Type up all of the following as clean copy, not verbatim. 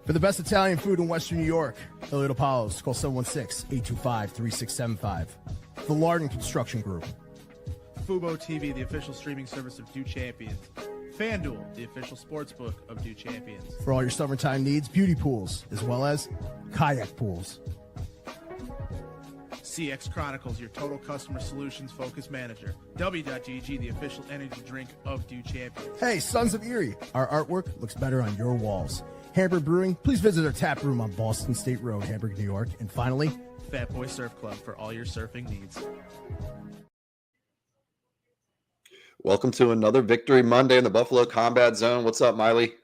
For the best Italian food in Western New York, Elliot Apollos, call 716-825-3675. The Lardon Construction Group. Fubo TV, the official streaming service of Do Champions. FanDuel, the official sportsbook of Do Champions. For all your summertime needs, beauty pools, as well as kayak pools. CX Chronicles, your total customer solutions focused manager. W.GG, the official energy drink of Do Champions. Hey, Sons of Erie, our artwork looks better on your walls. Hamburg Brewing, please visit our tap room on Boston State Road, Hamburg, New York. And finally, Fat Boy Surf Club for all your surfing needs. Welcome to another Victory Monday in the Buffalo Combat Zone. What's up, Miley?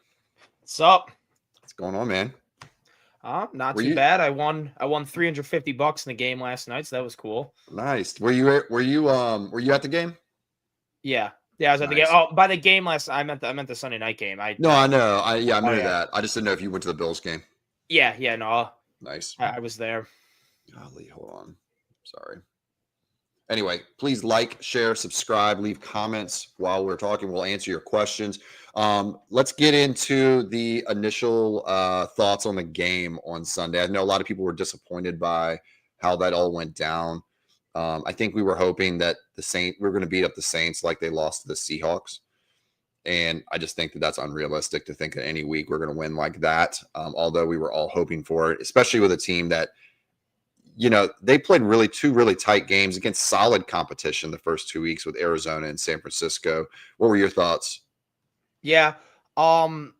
What's up? What's going on, man? Not too bad. I won $350 in the game last night, so that was cool. Nice. Were you at the game? Yeah, I was at the game. Oh, by the game last, I meant the Sunday night game. I know. I knew that. I just didn't know if you went to the Bills game. Yeah, no. Nice. I was there. Golly, hold on. Sorry. Anyway, please like, share, subscribe, leave comments while we're talking. We'll answer your questions. Let's get into the initial thoughts on the game on Sunday. I know a lot of people were disappointed by how that all went down. I think we were hoping that we were going to beat up the Saints like they lost to the Seahawks. And I just think that that's unrealistic to think that any week we're going to win like that. Although we were all hoping for it, especially with a team that, they played two really tight games against solid competition the first 2 weeks with Arizona and San Francisco. What were your thoughts? Yeah. The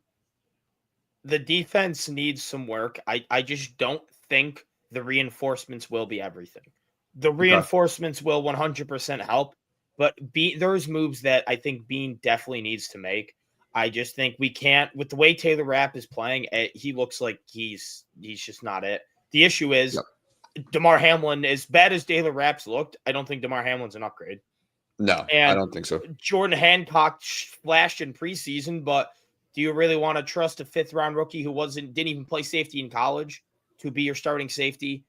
defense needs some work. I just don't think the reinforcements will be everything. The reinforcements will 100% help, but there's moves that I think Bean definitely needs to make. I just think we can't, with the way Taylor Rapp is playing, he looks like he's just not it. The issue is DeMar Hamlin, as bad as Taylor Rapp's looked, I don't think DeMar Hamlin's an upgrade. No, I don't think so. Jordan Hancock flashed in preseason, but do you really want to trust a fifth-round rookie who didn't even play safety in college to be your starting safety?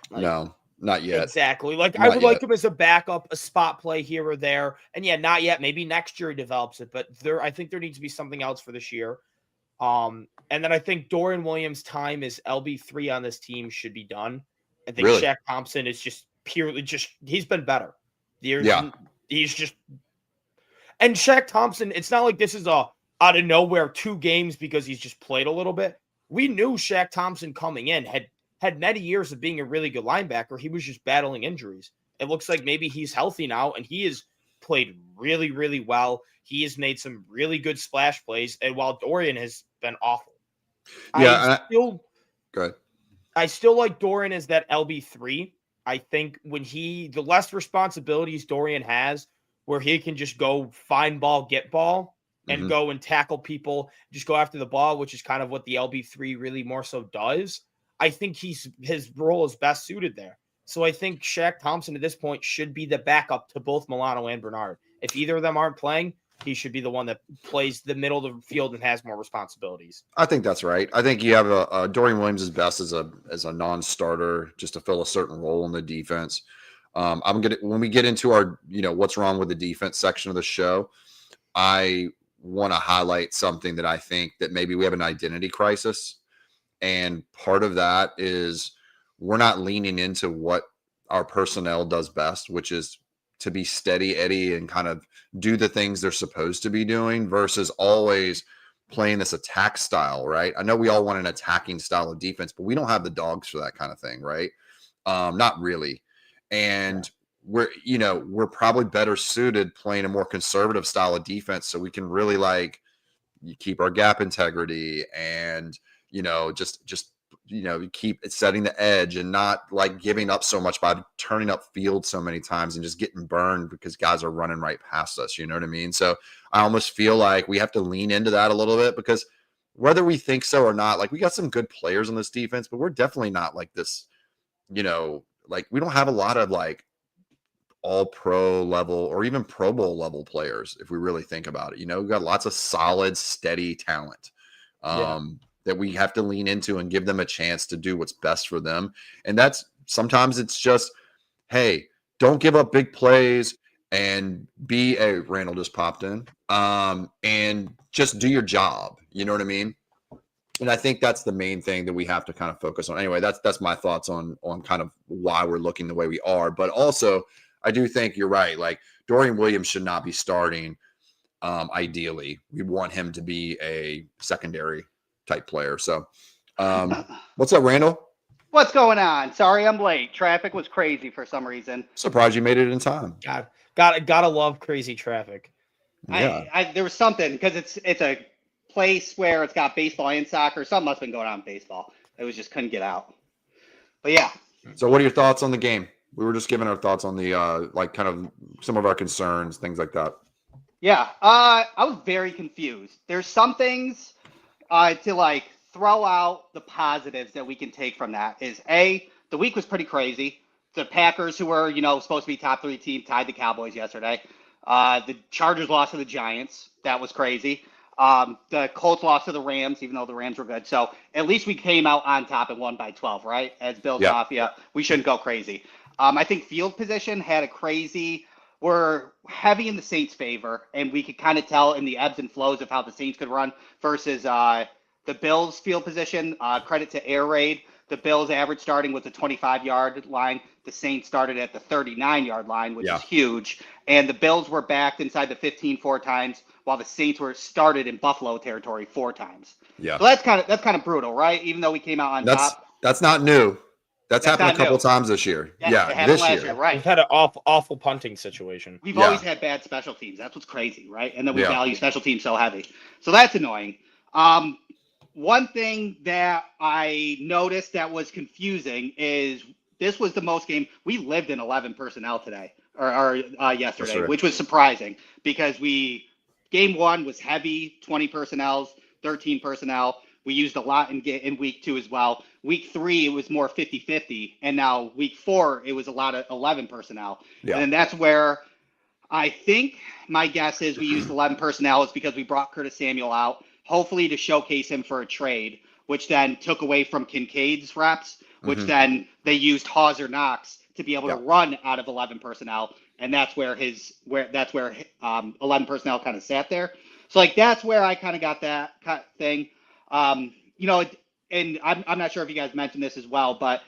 No, not yet. Exactly. I would like him as a backup, a spot play here or there. And yeah, not yet. Maybe next year he develops it, but I think there needs to be something else for this year. And then I think Dorian Williams' time as LB3 on this team should be done. I think Shaq Thompson is just purely he's been better. He's just, and Shaq Thompson, it's not like this is a out of nowhere 2 games because he's just played a little bit. We knew Shaq Thompson coming in had many years of being a really good linebacker. He was just battling injuries. It looks like maybe he's healthy now, and he has played really, really well. He has made some really good splash plays, and while Dorian has been awful. Go ahead. I still like Dorian as that LB3. I think when the less responsibilities Dorian has, where he can just go find ball, get ball, and go and tackle people, just go after the ball, which is kind of what the LB3 really more so does. I think his role is best suited there. So I think Shaq Thompson at this point should be the backup to both Milano and Bernard. If either of them aren't playing, he should be the one that plays the middle of the field and has more responsibilities. I think that's right. I think you have a Dorian Williams is best as a non-starter, just to fill a certain role in the defense. When we get into our what's wrong with the defense section of the show, I want to highlight something that I think that maybe we have an identity crisis, and part of that is we're not leaning into what our personnel does best, which is to be steady Eddie and kind of do the things they're supposed to be doing versus always playing this attack style, right? I know we all want an attacking style of defense, but we don't have the dogs for that kind of thing, right? Not really. And we're probably better suited playing a more conservative style of defense so we can really keep our gap integrity and, just keep setting the edge and not giving up so much by turning up field so many times and just getting burned because guys are running right past us. You know what I mean? So I almost feel like we have to lean into that a little bit because whether we think so or not, we got some good players on this defense, but we're definitely not this, we don't have a lot of all pro level or even Pro Bowl level players. If we really think about it, we've got lots of solid, steady talent. That we have to lean into and give them a chance to do what's best for them. And sometimes it's just, hey, don't give up big plays and Randall just popped in, and just do your job. You know what I mean? And I think that's the main thing that we have to kind of focus on. Anyway, that's my thoughts on kind of why we're looking the way we are. But also, I do think you're right. Like Dorian Williams should not be starting. Ideally, we want him to be a secondary type player. So, what's up, Randall? What's going on? Sorry I'm late. Traffic was crazy for some reason. Surprised you made it in time. Gotta love crazy traffic. Yeah. There was something because it's a place where it's got baseball and soccer. Something must have been going on in baseball. It was just couldn't get out. But yeah. So what are your thoughts on the game? We were just giving our thoughts on the like kind of some of our concerns, things like that. Yeah. I was very confused. There's some things to like throw out the positives that we can take from that is the week was pretty crazy. The Packers, who were, supposed to be top 3 team, tied the Cowboys yesterday. The Chargers lost to the Giants. That was crazy. The Colts lost to the Rams, even though the Rams were good. So at least we came out on top and won by 12, right? As Bills Mafia, we shouldn't go crazy. I think field position had a crazy. We're heavy in the Saints' favor, and we could kind of tell in the ebbs and flows of how the Saints could run versus the Bills' field position. Credit to Air Raid. The Bills' average starting was the 25-yard line. The Saints started at the 39-yard line, which is huge. And the Bills were backed inside the 15 4 times, while the Saints were started in Buffalo territory 4 times. Yeah. So that's kind of brutal, right? Even though we came out on top. That's not new. That's happened a couple times this year. Yeah, this year. Right. We've had an awful punting situation. We've always had bad special teams. That's what's crazy, right? And then we value special teams so heavy. So that's annoying. One thing that I noticed that was confusing is this was the most game. We lived in 11 personnel today or yesterday, which was surprising because game 1 was heavy, 20 personnel, 13 personnel. We used a lot in week 2 as well. Week 3, it was more 50-50. And now week 4, it was a lot of 11 personnel. Yeah. And that's where I think my guess is we used 11 personnel is because we brought Curtis Samuel out, hopefully to showcase him for a trade, which then took away from Kincaid's reps, which then they used Hauser Knox to be able to run out of 11 personnel. And that's where 11 personnel kind of sat there. So like, that's where I kind of got that thing. And I'm not sure if you guys mentioned this as well, but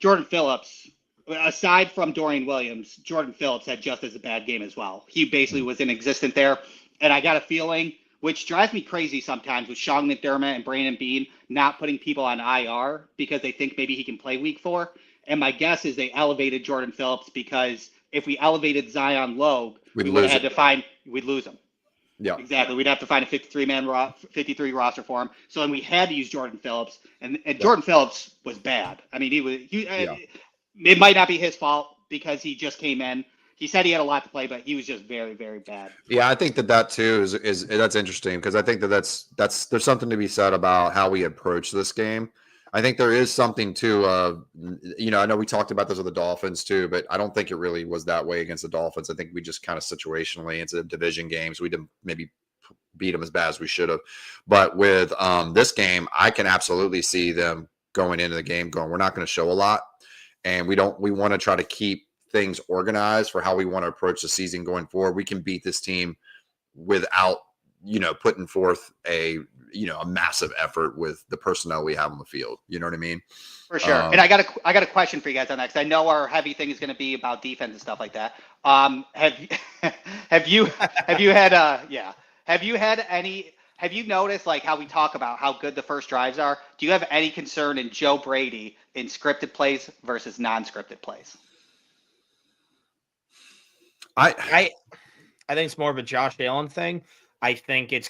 Jordan Phillips, aside from Dorian Williams, Jordan Phillips had just as a bad game as well. He basically was inexistent there. And I got a feeling, which drives me crazy sometimes, with Sean McDermott and Brandon Beane not putting people on IR because they think maybe he can play week 4. And my guess is they elevated Jordan Phillips because if we elevated Zion Logue, we'd lose him. Yeah, exactly. We'd have to find a 53 roster for him. So then we had to use Jordan Phillips, and Jordan Phillips was bad. I mean, it might not be his fault because he just came in. He said he had a lot to play, but he was just very, very bad. Yeah, I think that too is that's interesting because I think that's there's something to be said about how we approach this game. I think there is something to, I know we talked about this with the Dolphins too, but I don't think it really was that way against the Dolphins. I think we just kind of situationally, it's a division game, so we didn't maybe beat them as bad as we should have. But with this game, I can absolutely see them going into the game going, we're not going to show a lot, and we want to try to keep things organized for how we want to approach the season going forward. We can beat this team without, putting forth a massive effort with the personnel we have on the field. You know what I mean? For sure. And I got a question for you guys on that, because I know our heavy thing is going to be about defense and stuff like that. Have you noticed like how we talk about how good the first drives are? Do you have any concern in Joe Brady in scripted plays versus non-scripted plays? I think it's more of a Josh Allen thing. I think it's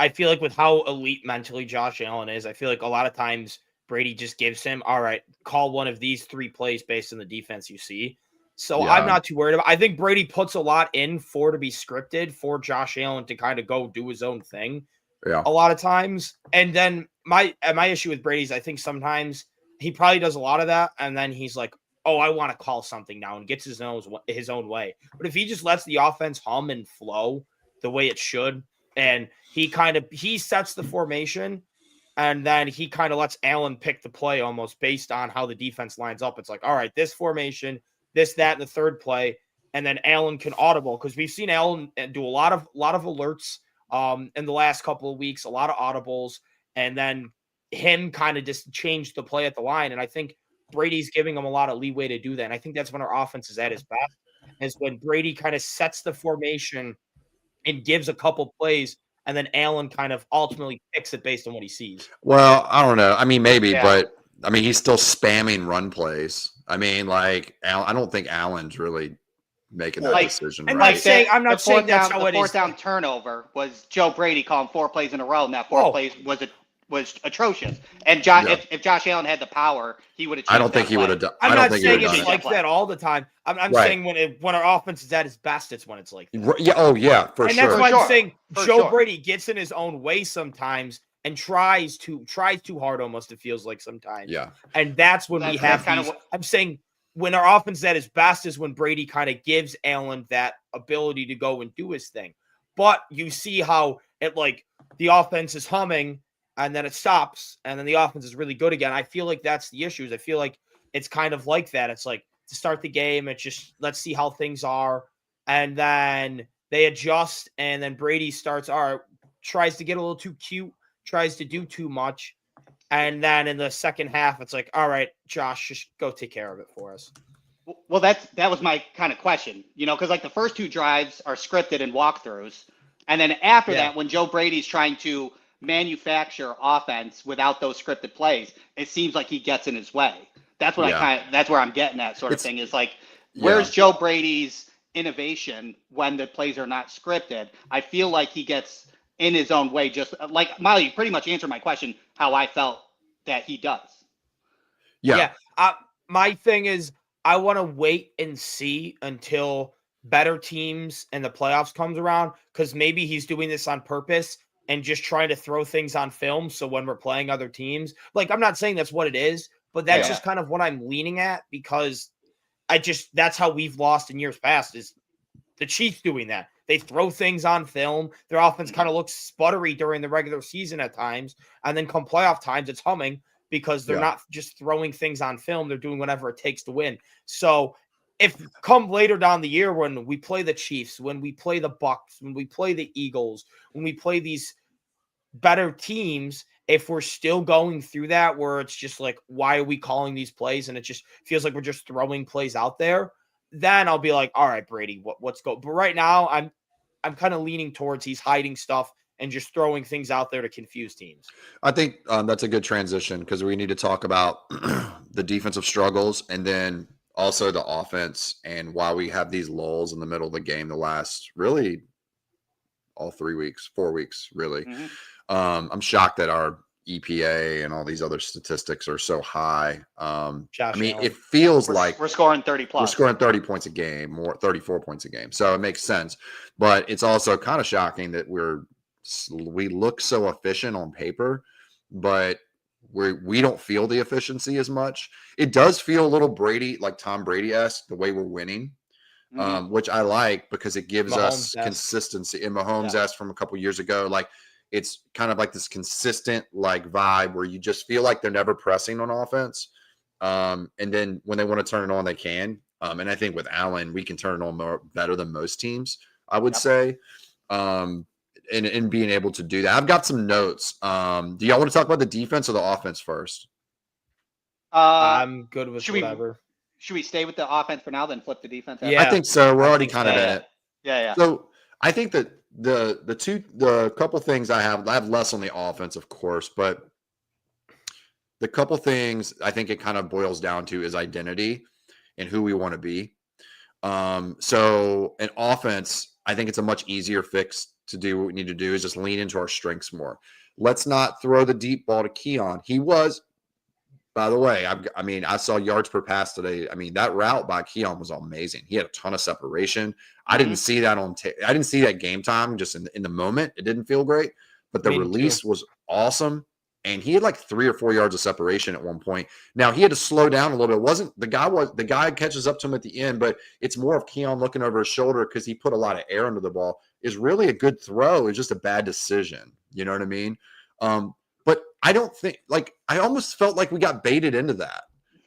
I feel like with how elite mentally Josh Allen is, I feel like a lot of times Brady just gives him, all right, call one of these 3 plays based on the defense you see. So I'm not too worried about it. I think Brady puts a lot in to be scripted for Josh Allen to kind of go do his own thing a lot of times. And then my issue with Brady is I think sometimes he probably does a lot of that. And then he's like, oh, I want to call something now, and gets his own way. But if he just lets the offense hum and flow the way it should, and he sets the formation, and then he kind of lets Allen pick the play almost based on how the defense lines up. It's like, all right, this formation, this, that, and the third play, and then Allen can audible, because we've seen Allen do a lot of alerts in the last couple of weeks, a lot of audibles, and then him kind of just change the play at the line. And I think Brady's giving him a lot of leeway to do that. And I think that's when our offense is at its best, is when Brady kind of sets the formation and gives a couple plays, and then Allen kind of ultimately picks it based on what he sees. Well, I don't know. I mean, maybe, Yeah. but I mean, he's still spamming run plays. I mean, like, I don't think Allen's really making that decision. I'm right. not saying I'm not saying that's how it is. The fourth down turnover was Joe Brady calling 4 plays in a row, and that 4 plays was atrocious. And if Josh Allen had the power, he would have. I don't think he would have done. I'm not saying it's it like that all the time. I'm saying when our offense is at its best, it's when it's like that. Yeah. Oh yeah, for and sure. And that's why I'm saying Joe sure. Brady gets in his own way sometimes and tries too hard almost, it feels like sometimes. Yeah. And that's when we have kind these. of I'm saying when our offense is at its best is when Brady kind of gives Allen that ability to go and do his thing. But you see how it, like, the offense is humming and then it stops and then the offense is really good again. I feel like that's the issue. I feel like it's kind of like that. It's like to start the game, it's just let's see how things are, and then they adjust, and then Brady tries to get a little too cute, tries to do too much, and then in the second half, it's like, all right, Josh, just go take care of it for us. Well, that was my kind of question, because like the first 2 drives are scripted and walkthroughs, and then after that, when Joe Brady's trying to manufacture offense without those scripted plays, it seems like he gets in his way. That's what that's where I'm getting at, sort of thing, is like, where's Joe Brady's innovation when the plays are not scripted? I feel like he gets in his own way, just like Molly, you pretty much answered my question, how I felt that he does. Yeah. My thing is, I want to wait and see until better teams and the playoffs comes around, because maybe he's doing this on purpose and just trying to throw things on film. So when we're playing other teams, like, I'm not saying that's what it is, but that's just kind of what I'm leaning at, because that's how we've lost in years past, is the Chiefs doing that. They throw things on film. Their offense kind of looks sputtery during the regular season at times. And then come playoff times, it's humming, because they're not just throwing things on film. They're doing whatever it takes to win. So if come later down the year, when we play the Chiefs, when we play the Bucks, when we play the Eagles, when we play these better teams, if we're still going through that where it's just like, why are we calling these plays? And it just feels like we're just throwing plays out there, then I'll be like, all right, Brady, what's go? But right now I'm kind of leaning towards he's hiding stuff and just throwing things out there to confuse teams. I think that's a good transition, because we need to talk about the defensive struggles and then also the offense and why we have these lulls in the middle of the game the last really all 4 weeks, really. Mm-hmm. I'm shocked that our EPA and all these other statistics are so high. I mean, it feels like we're scoring 30 plus. We're scoring 30 points a game, or 34 points a game. So it makes sense. But it's also kind of shocking that we look so efficient on paper, but we don't feel the efficiency as much. It does feel a little Brady, like Tom Brady-esque, the way we're winning, which I like, because it gives us consistency. And Mahomes-esque from a couple years ago, like, it's kind of like this consistent like vibe where you just feel like they're never pressing on offense. And then when they want to turn it on, they can. And I think with Allen, we can turn it on better than most teams, I would say. And being able to do that. I've got some notes. Do y'all want to talk about the defense or the offense first? I'm good with whatever. Should we stay with the offense for now, then flip the defense? Yeah. I think so. We're already kind of in it. Yeah. So I think that the couple things I have less on the offense, of course, but the couple things I think it kind of boils down to is identity and who we want to be. So an offense, I think it's a much easier fix to do. What we need to do is just lean into our strengths more. Let's not throw the deep ball to Keon. He was, by the way, I saw yards per pass today. I mean, that route by Keon was amazing. He had a ton of separation. I didn't see that I didn't see that game time, just in the moment. It didn't feel great, but the release was awesome. And he had like 3 or 4 yards of separation at one point. Now he had to slow down a little bit. The guy catches up to him at the end, but it's more of Keon looking over his shoulder because he put a lot of air into the ball. Is really a good throw. It's just a bad decision. You know what I mean? But I don't think, like, I almost felt like we got baited into that.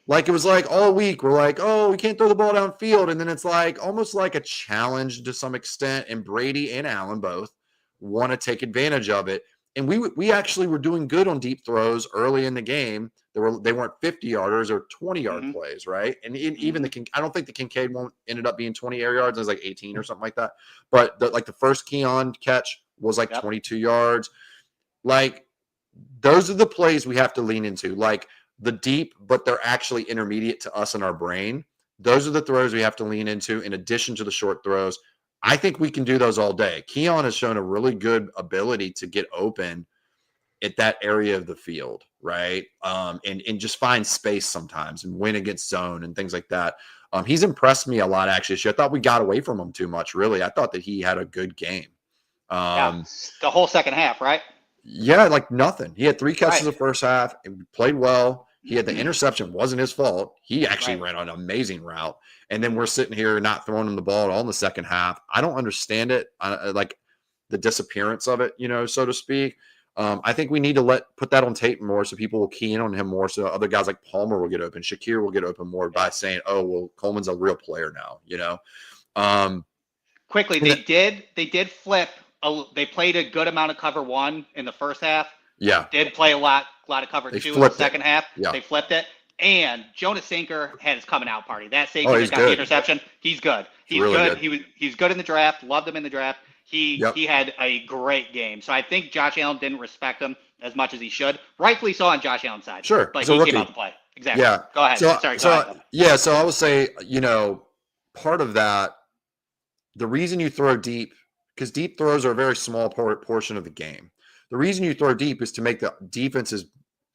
Like, it was like all week we're like, oh, we can't throw the ball downfield. And then it's like almost like a challenge to some extent. And Brady and Allen both want to take advantage of it. And we actually were doing good on deep throws early in the game. They weren't 50-yarders or 20-yard plays, right? And even I don't think the Kincaid one ended up being 20 air yards. It was like 18 or something like that. But the first Keon catch was like 22 yards. Like, those are the plays we have to lean into. Like the deep, but they're actually intermediate to us in our brain. Those are the throws we have to lean into in addition to the short throws. I think we can do those all day. Keon has shown a really good ability to get open at that area of the field, right? And just find space sometimes and win against zone and things like that. He's impressed me a lot, actually. I thought we got away from him too much, really. I thought that he had a good game. The whole second half, right? Yeah, like nothing. He had 3 catches the first half and played well. He had the interception, wasn't his fault. He actually ran an amazing route. And then we're sitting here not throwing him the ball at all in the second half. I don't understand it. Like the disappearance of it, so to speak. I think we need to put that on tape more so people will key in on him more. So other guys like Palmer will get open. Shakir will get open more by saying, oh, well, Coleman's a real player now, Quickly, they did flip. They played a good amount of cover 1 in the first half. Yeah. Did play a lot of cover 2 in the second half. Yeah. They flipped it. And Jonas Sinker had his coming out party. That safety that got the interception, he's good. He's really good. He's good in the draft. Loved him in the draft. He had a great game. So I think Josh Allen didn't respect him as much as he should. Rightfully so on Josh Allen's side. Sure. But he came out to play. Exactly. Yeah. Go ahead. Sorry. Go ahead. Yeah. So I would say, part of that, the reason you throw deep, because deep throws are a very small portion of the game. The reason you throw deep is to make the defenses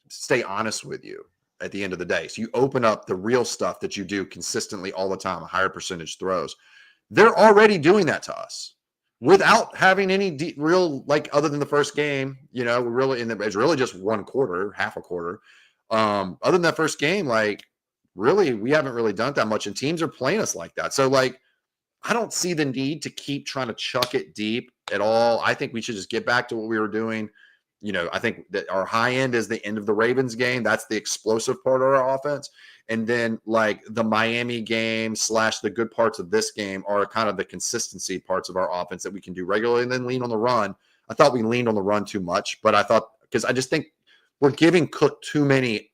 stay honest with you at the end of the day. So you open up the real stuff that you do consistently all the time, a higher percentage throws. They're already doing that to us without having any real, like, other than the first game, it's really just one quarter, half a quarter. Other than that first game, like, really, we haven't really done that much, and teams are playing us like that. So, like, I don't see the need to keep trying to chuck it deep at all. I think we should just get back to what we were doing. I think that our high end is the end of the Ravens game. That's the explosive part of our offense. And then, like, the Miami game / the good parts of this game are kind of the consistency parts of our offense that we can do regularly, and then lean on the run. I thought we leaned on the run too much, but because I just think we're giving Cook too many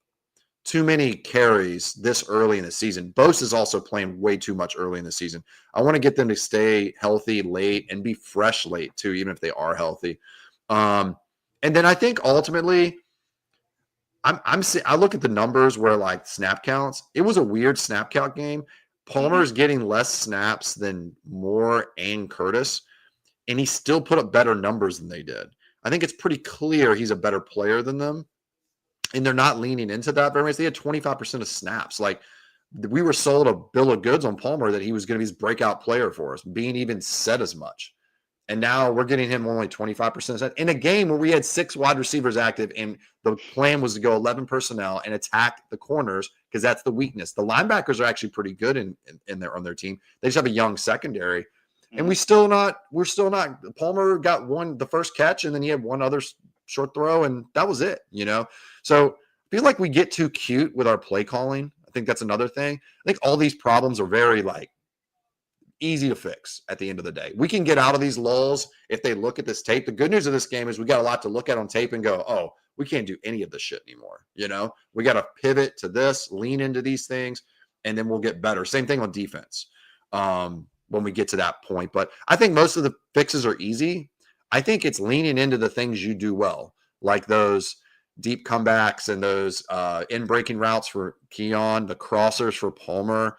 carries this early in the season. Bosa is also playing way too much early in the season. I want to get them to stay healthy late and be fresh late too, even if they are healthy. And then I think ultimately, I look at the numbers where, like, snap counts. It was a weird snap count game. Palmer is getting less snaps than Moore and Curtis, and he still put up better numbers than they did. I think it's pretty clear he's a better player than them. And they're not leaning into that very much. They had 25% of snaps. Like, we were sold a bill of goods on Palmer that he was going to be this breakout player for us, being even said as much. And now we're getting him only 25% in a game where we had 6 wide receivers active, and the plan was to go 11 personnel and attack the corners because that's the weakness. The linebackers are actually pretty good on their team. They just have a young secondary, and we're still not. Palmer got the first catch, and then he had one other short throw, and that was it. So I feel like we get too cute with our play calling. I think that's another thing. I think all these problems are very, like, easy to fix at the end of the day. We can get out of these lulls if they look at this tape. The good news of this game is we got a lot to look at on tape and go, oh, we can't do any of this shit anymore. We got to pivot to this, lean into these things, and then we'll get better. Same thing on defense when we get to that point. But I think most of the fixes are easy. I think it's leaning into the things you do well, like those deep comebacks and those in-breaking routes for Keon, the crossers for Palmer,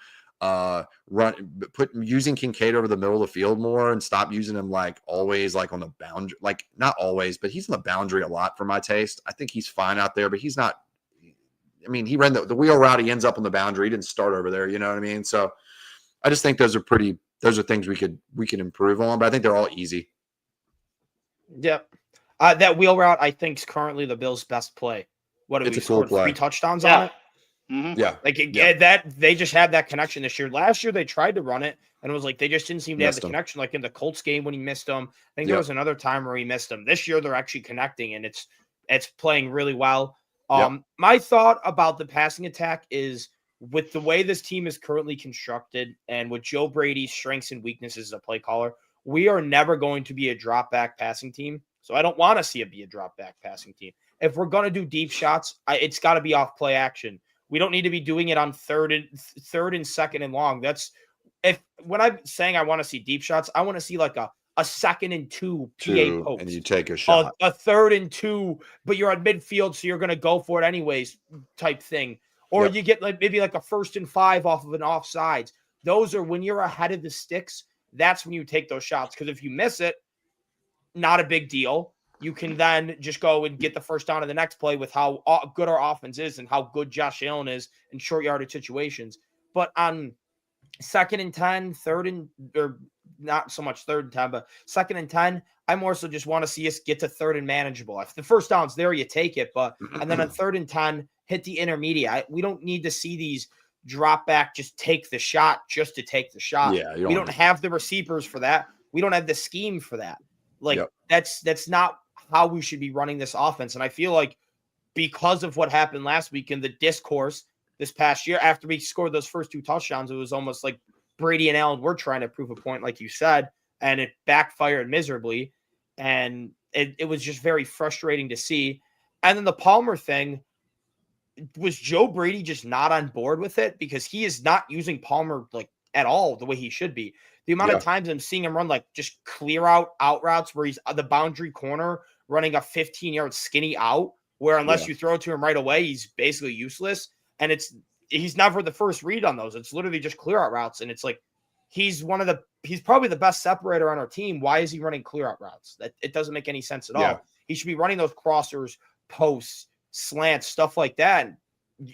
using Kincaid over the middle of the field more and stop using him, like, always, like, on the boundary. Like, not always, but he's on the boundary a lot for my taste. I think he's fine out there, but he's not. I mean, he ran the wheel route. He ends up on the boundary. He didn't start over there. You know what I mean? So I just think those are things we could improve on, but I think they're all easy. Yep. That wheel route, I think, is currently the Bills' best play. What did we score? 3 touchdowns on it? Mm-hmm. Yeah. That they just had that connection this year. Last year they tried to run it, and it was like they just didn't seem to have the connection. Like in the Colts game when he missed them, I think there was another time where he missed them. This year they're actually connecting, and it's playing really well. My thought about the passing attack is, with the way this team is currently constructed and with Joe Brady's strengths and weaknesses as a play caller, we are never going to be a drop back passing team. So I don't want to see it be a drop back passing team. If we're going to do deep shots, it's got to be off play action. We don't need to be doing it on third and second and long. When I'm saying I want to see deep shots, I want to see like a 2nd and 2 PA post. And you take a shot. A 3rd and 2, but you're on midfield, so you're going to go for it anyways type thing. Or you get maybe like a 1st and 5 off of an offsides. Those are when you're ahead of the sticks. That's when you take those shots. Because if you miss it, not a big deal. You can then just go and get the first down of the next play with how good our offense is and how good Josh Allen is in short yardage situations. But on 2nd and 10, or not so much 3rd and 10, but 2nd and 10, I more so just want to see us get to 3rd and manageable. If the first down's there, you take it. And then on 3rd and 10, hit the intermediate. We don't need to see these drop back, just take the shot just to take the shot. Yeah, we don't have the receivers for that. We don't have the scheme for that. That's not how we should be running this offense. And I feel like because of what happened last week in the discourse this past year, after we scored those first 2 touchdowns, it was almost like Brady and Allen were trying to prove a point, like you said, and it backfired miserably. And it was just very frustrating to see. And then the Palmer thing, was Joe Brady just not on board with it? Because he is not using Palmer like at all the way he should be. The amount of times I'm seeing him run like just clear out routes where he's the boundary corner running a 15-yard skinny out, where unless you throw it to him right away, he's basically useless. And he's never the first read on those. It's literally just clear out routes. And it's like, he's probably the best separator on our team. Why is he running clear out routes? It doesn't make any sense at all. He should be running those crossers, posts, slants, stuff like that. And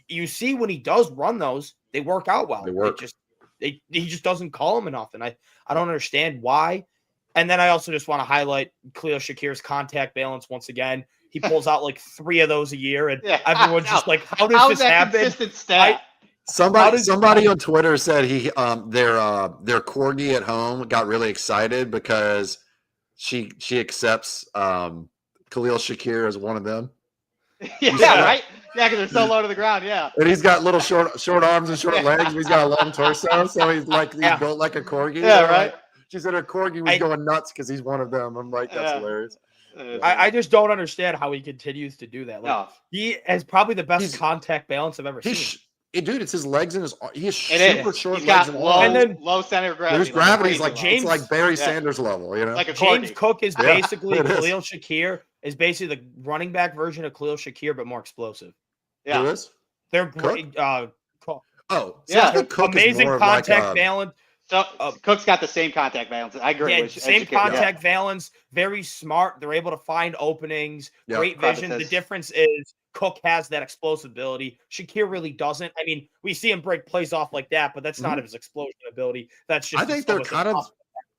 you see when he does run those, they work out well. They work. He just doesn't call them enough. And I don't understand why. And then I also just want to highlight Khalil Shakir's contact balance once again. He pulls out like 3 of those a year, and everyone's just like, "How does this happen?" Consistent stat? Somebody on Twitter said their corgi at home got really excited because she accepts Khalil Shakir as one of them. Right? Yeah, because they're so low to the ground. Yeah, and he's got little short arms and short legs. But he's got a long torso, so he's built like a corgi. Yeah, right. She said her corgi was going nuts because he's one of them. I'm like, that's hilarious. I just don't understand how he continues to do that. Like, he has probably the best contact balance I've ever seen. Dude, it's his legs and his. He has super short He's legs got low center of gravity. There's gravity. It's like Barry Sanders level, you know. Like a James corgi. Cook is basically Khalil Shakir is basically the running back version of Khalil Shakir, but more explosive. Yeah, who is? They're great. Cook Amazing contact balance. So Cook's got the same contact balance. I agree. Yeah, same contact balance. Very smart. They're able to find openings. Great vision. The difference is Cook has that explosive ability. Shakir really doesn't. I mean, we see him break plays off like that, but that's not his explosion ability. That's just. I think they're kind of.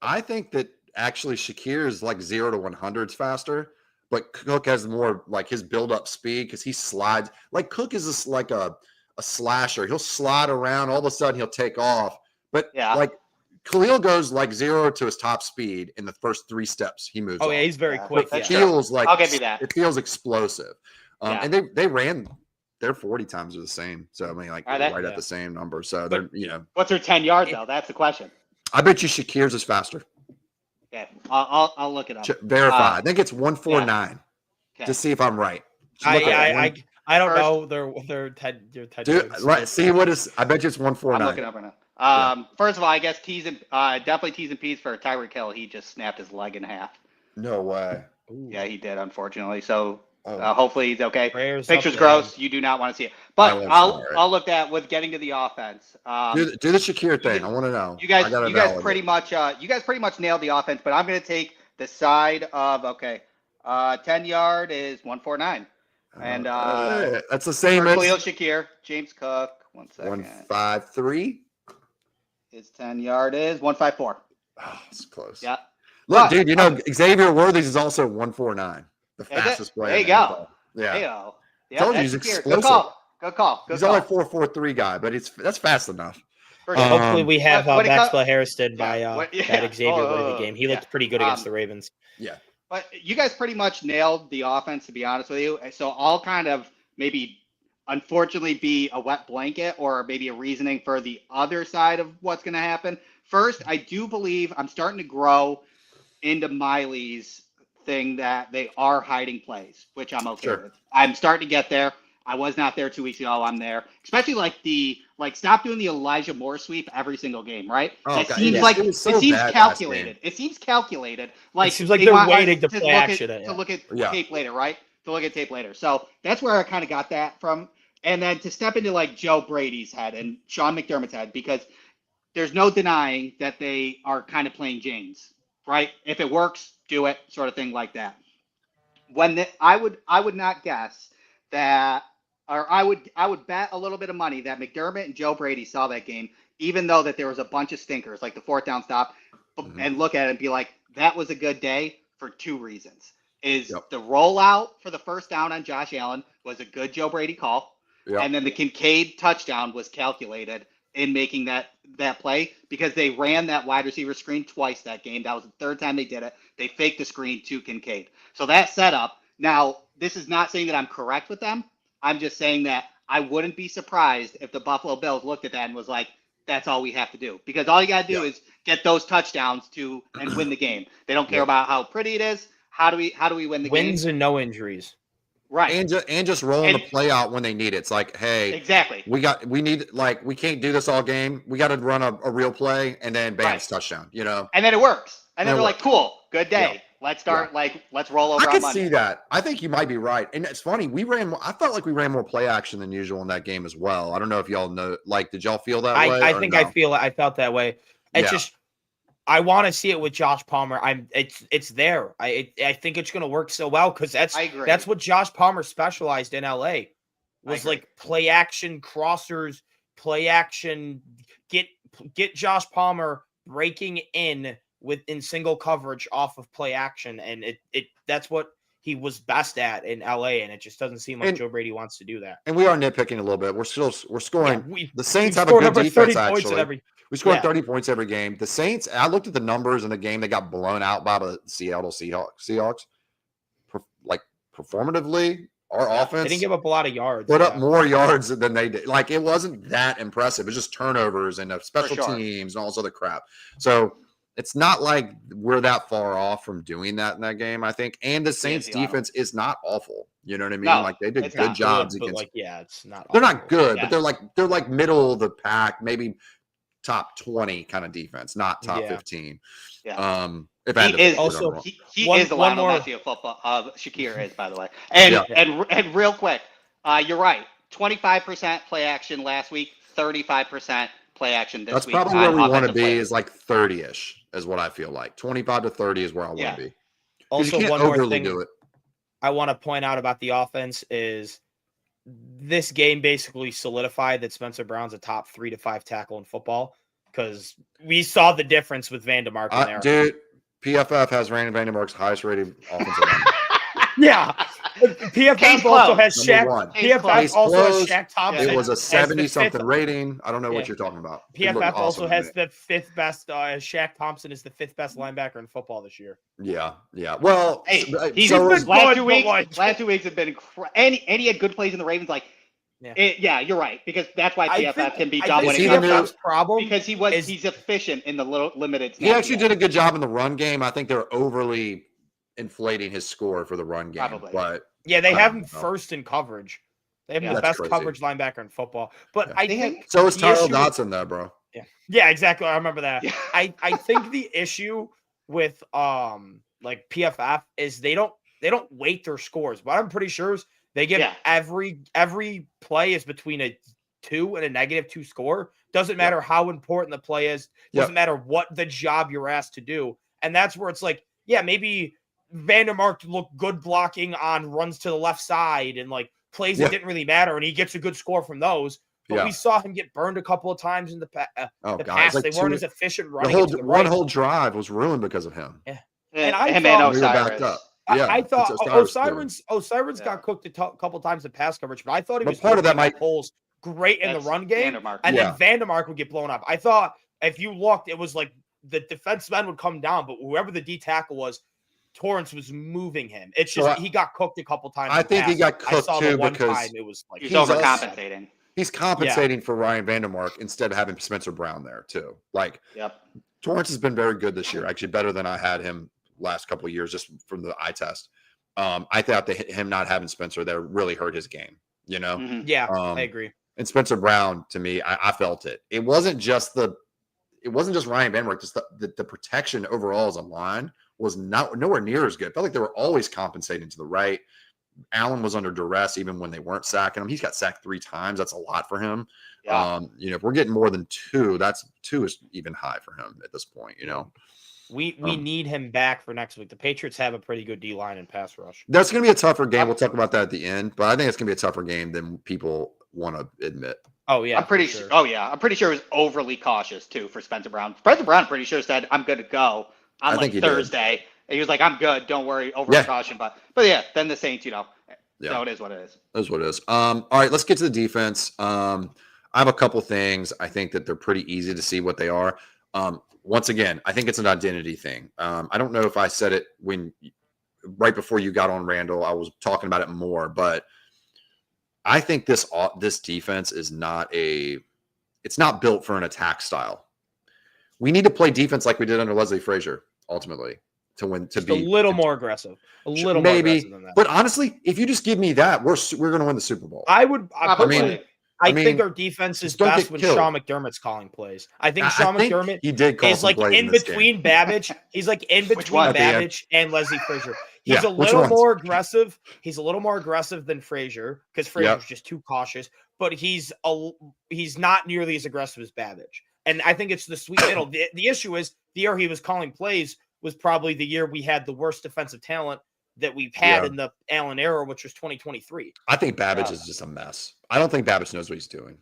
I think that actually Shakir is like 0 to 100s faster, but Cook has more like his build-up speed because he slides. Like Cook is just like a slasher. He'll slide around. All of a sudden, he'll take off. But like Khalil goes like 0 to his top speed in the first 3 steps he moves. Yeah, he's very quick. It feels like I'll give you that. It feels explosive. And they ran their 40 times are the same. So I mean, like right at the same number. So they're What's her 10 yard though? That's the question. I bet you Shakir's is faster. Okay, I'll look it up. Verify. I think it's 149. Okay. Just see if I'm right. I don't know. They're 10. Dude, right. See what is? I bet you it's 149. I'm looking up right now. First of all, I guess definitely T's and P's for Tyreek Hill. He just snapped his leg in half. No way. Ooh. Yeah, he did, unfortunately. So hopefully he's okay. Prayers Picture's gross. You do not want to see it. But I'll look at with getting to the offense. Do the Shakir thing. I want to know. You guys pretty much nailed the offense. But I'm going to take the side of 10 yard is 149. And that's the same as Khalil Shakir, James Cook. 1 second. 153. His 10 yard is 154. Oh, it's close. Yeah. Look, dude, Xavier Worthy's is also 149. The fastest player. There you go. Yeah. There you go. Yeah, told you he's explosive. Good call. He's only 4.43 guy, but that's fast enough. Hopefully we have Maxwell Harrison by that Xavier Worthy game. He looked pretty good against the Ravens. Yeah. But you guys pretty much nailed the offense, to be honest with you. So I'll kind of maybe unfortunately be a wet blanket or maybe a reasoning for the other side of what's going to happen. First, I do believe I'm starting to grow into Miley's thing that they are hiding plays, which I'm okay Sure. with. I'm starting to get there. I was not there 2 weeks ago. I'm there. Especially stop doing the Elijah Moore sweep every single game, right? Oh, It God, seems yeah. like It was so it seems bad last calculated. game. It seems calculated. Like It seems like they they're want us waiting to play look action at, it, to yeah. look at Yeah. tape later, right? To look at tape later. So that's where I kind of got that from. And then to step into like Joe Brady's head and Sean McDermott's head, because there's no denying that they are kind of playing James, right? If it works, do it, sort of thing like that. I would not guess that, or I would bet a little bit of money that McDermott and Joe Brady saw that game, even though that there was a bunch of stinkers like the fourth down stop, and look at it and be like, that was a good day for two reasons. Is the rollout for the first down on Josh Allen was a good Joe Brady call, and then the Kincaid touchdown was calculated in making that play because they ran that wide receiver screen twice that game. That was the third time they did it. They faked the screen to Kincaid. So that setup. Now, this is not saying that I'm correct with them. I'm just saying that I wouldn't be surprised if the Buffalo Bills looked at that and was like, that's all we have to do. Because all you got to do is get those touchdowns and win the game. They don't care about how pretty it is. How do we win the game? Wins and no injuries. Right. And just rolling the play out when they need it. It's like, hey, exactly. We can't do this all game. We got to run a real play, and then bam, it's touchdown. And then it works. And then they're like, cool, good day. Let's start. Let's roll over. I can see that. I think you might be right. And it's funny. I felt like we ran more play action than usual in that game as well. I don't know if y'all know. Like, did y'all feel that way? I felt that way. It's just. I want to see it with Josh Palmer. It's there. I think it's going to work so well because that's what Josh Palmer specialized in LA was like play action crossers, play action, get Josh Palmer breaking in single coverage off of play action. And that's what he was best at in LA. And it just doesn't seem like Joe Brady wants to do that. And we are nitpicking a little bit. We're scoring. Yeah, the Saints have a good defense, actually. We scored 30 points every game. The Saints, I looked at the numbers in the game. They got blown out by the Seattle Seahawks. Performatively, our offense. They didn't give up a lot of yards. Put up more yards than they did. Like, it wasn't that impressive. It was just turnovers and special teams and all this other crap. So it's not like we're that far off from doing that in that game, I think. And the Saints defense is not awful. You know what I mean? No, they did good jobs against. It's not. They're not good, but they're like middle of the pack, maybe top 20 kind of defense, not top 15. Yeah. If he is also he is the Lionel Messi of football. Shakir is, by the way. And real quick, you're right. 25% play action last week, 35% play action this week. That's probably where we want to be. Is like 30-ish is what I feel like. 25 to 30 is where I want to be. Also, you can't one more thing do it. I want to point out about the offense is this game basically solidified that Spencer Brown's a top 3 to 5 tackle in football because we saw the difference with Van Der Mark in there. Dude, PFF has Randall Van Der Mark's highest rated offensive lineman. Yeah. PFF also has Shaq. PFF also has Shaq Thompson. It was a 70-something rating. I don't know what you're talking about. PFF also has the 5th best. Shaq Thompson is the 5th best linebacker in football this year. Yeah. Well, he's last 2 weeks have been and he had good plays in the Ravens. You're right, because that's why PFF can be done when it comes to problem because he's efficient in the limited. He actually did a good job in the run game. I think they're overly inflating his score for the run game. Probably. But they have him first in coverage. They have him the best coverage linebacker in football. But I think so is Tyler Dodson though, bro. Yeah, exactly. I remember that. Yeah. I think the issue with like PFF is they don't weight their scores, but I'm pretty sure they give every play is between a 2 and a -2 score. Doesn't matter how important the play is. Doesn't matter what the job you're asked to do. And that's where it's like, maybe Van Der Mark looked good blocking on runs to the left side and like plays that didn't really matter, and he gets a good score from those. But we saw him get burned a couple of times in the past. Like they weren't as efficient running. One whole drive was ruined because of him. Yeah, and I thought backed up. I thought Osiris got cooked a couple times in pass coverage, but I thought he was part of that might holes great in the run game, and then Van Der Mark would get blown up. I thought if you looked, it was like the defense men would come down, but whoever the D tackle was, Torrance was moving him. It's just he got cooked a couple times. I think he got cooked too because it was like he's overcompensating. He's compensating for Ryan Van Der Mark instead of having Spencer Brown there too. Torrance has been very good this year, actually better than I had him last couple of years just from the eye test. I thought that him not having Spencer there really hurt his game, you know? Mhm. Yeah, I agree. And Spencer Brown, to me, I felt it. It wasn't just Ryan Benrick, just the protection overall as a line was nowhere near as good. It felt like they were always compensating to the right. Allen was under duress even when they weren't sacking him. He's got sacked 3 times. That's a lot for him. Yeah. If we're getting more than 2, that's 2 is even high for him at this point, We need him back for next week. The Patriots have a pretty good D line and pass rush. That's going to be a tougher game. We'll talk about that at the end, but I think it's going to be a tougher game than people want to admit. Oh yeah, I'm pretty sure. Oh yeah, I'm pretty sure it was overly cautious too for Spencer Brown. Spencer Brown, pretty sure said, "I'm good to go" on like Thursday, and he was like, "I'm good, don't worry." Overly caution, but yeah, then the Saints, so it is what it is. That's what it is. All right, let's get to the defense. I have a couple things. I think that they're pretty easy to see what they are. Once again, I think it's an identity thing. I don't know if I said it right before you got on, Randall. I was talking about it more, but I think this defense is it's not built for an attack style. We need to play defense like we did under Leslie Frazier, ultimately, to win. A little more aggressive. More aggressive than that. But honestly, if you just give me that, we're going to win the Super Bowl. I think our defense is best when Sean McDermott's calling plays. I think Sean McDermott he did call is like in between Babbage. He's like in between Babbage and Leslie Frazier. He's a little more aggressive. He's a little more aggressive than Frazier because Frazier's just too cautious. But he's not nearly as aggressive as Babbage. And I think it's the sweet middle. The issue is the year he was calling plays was probably the year we had the worst defensive talent that we've had in the Allen era, which was 2023. I think Babbage is just a mess. I don't think Babbage knows what he's doing.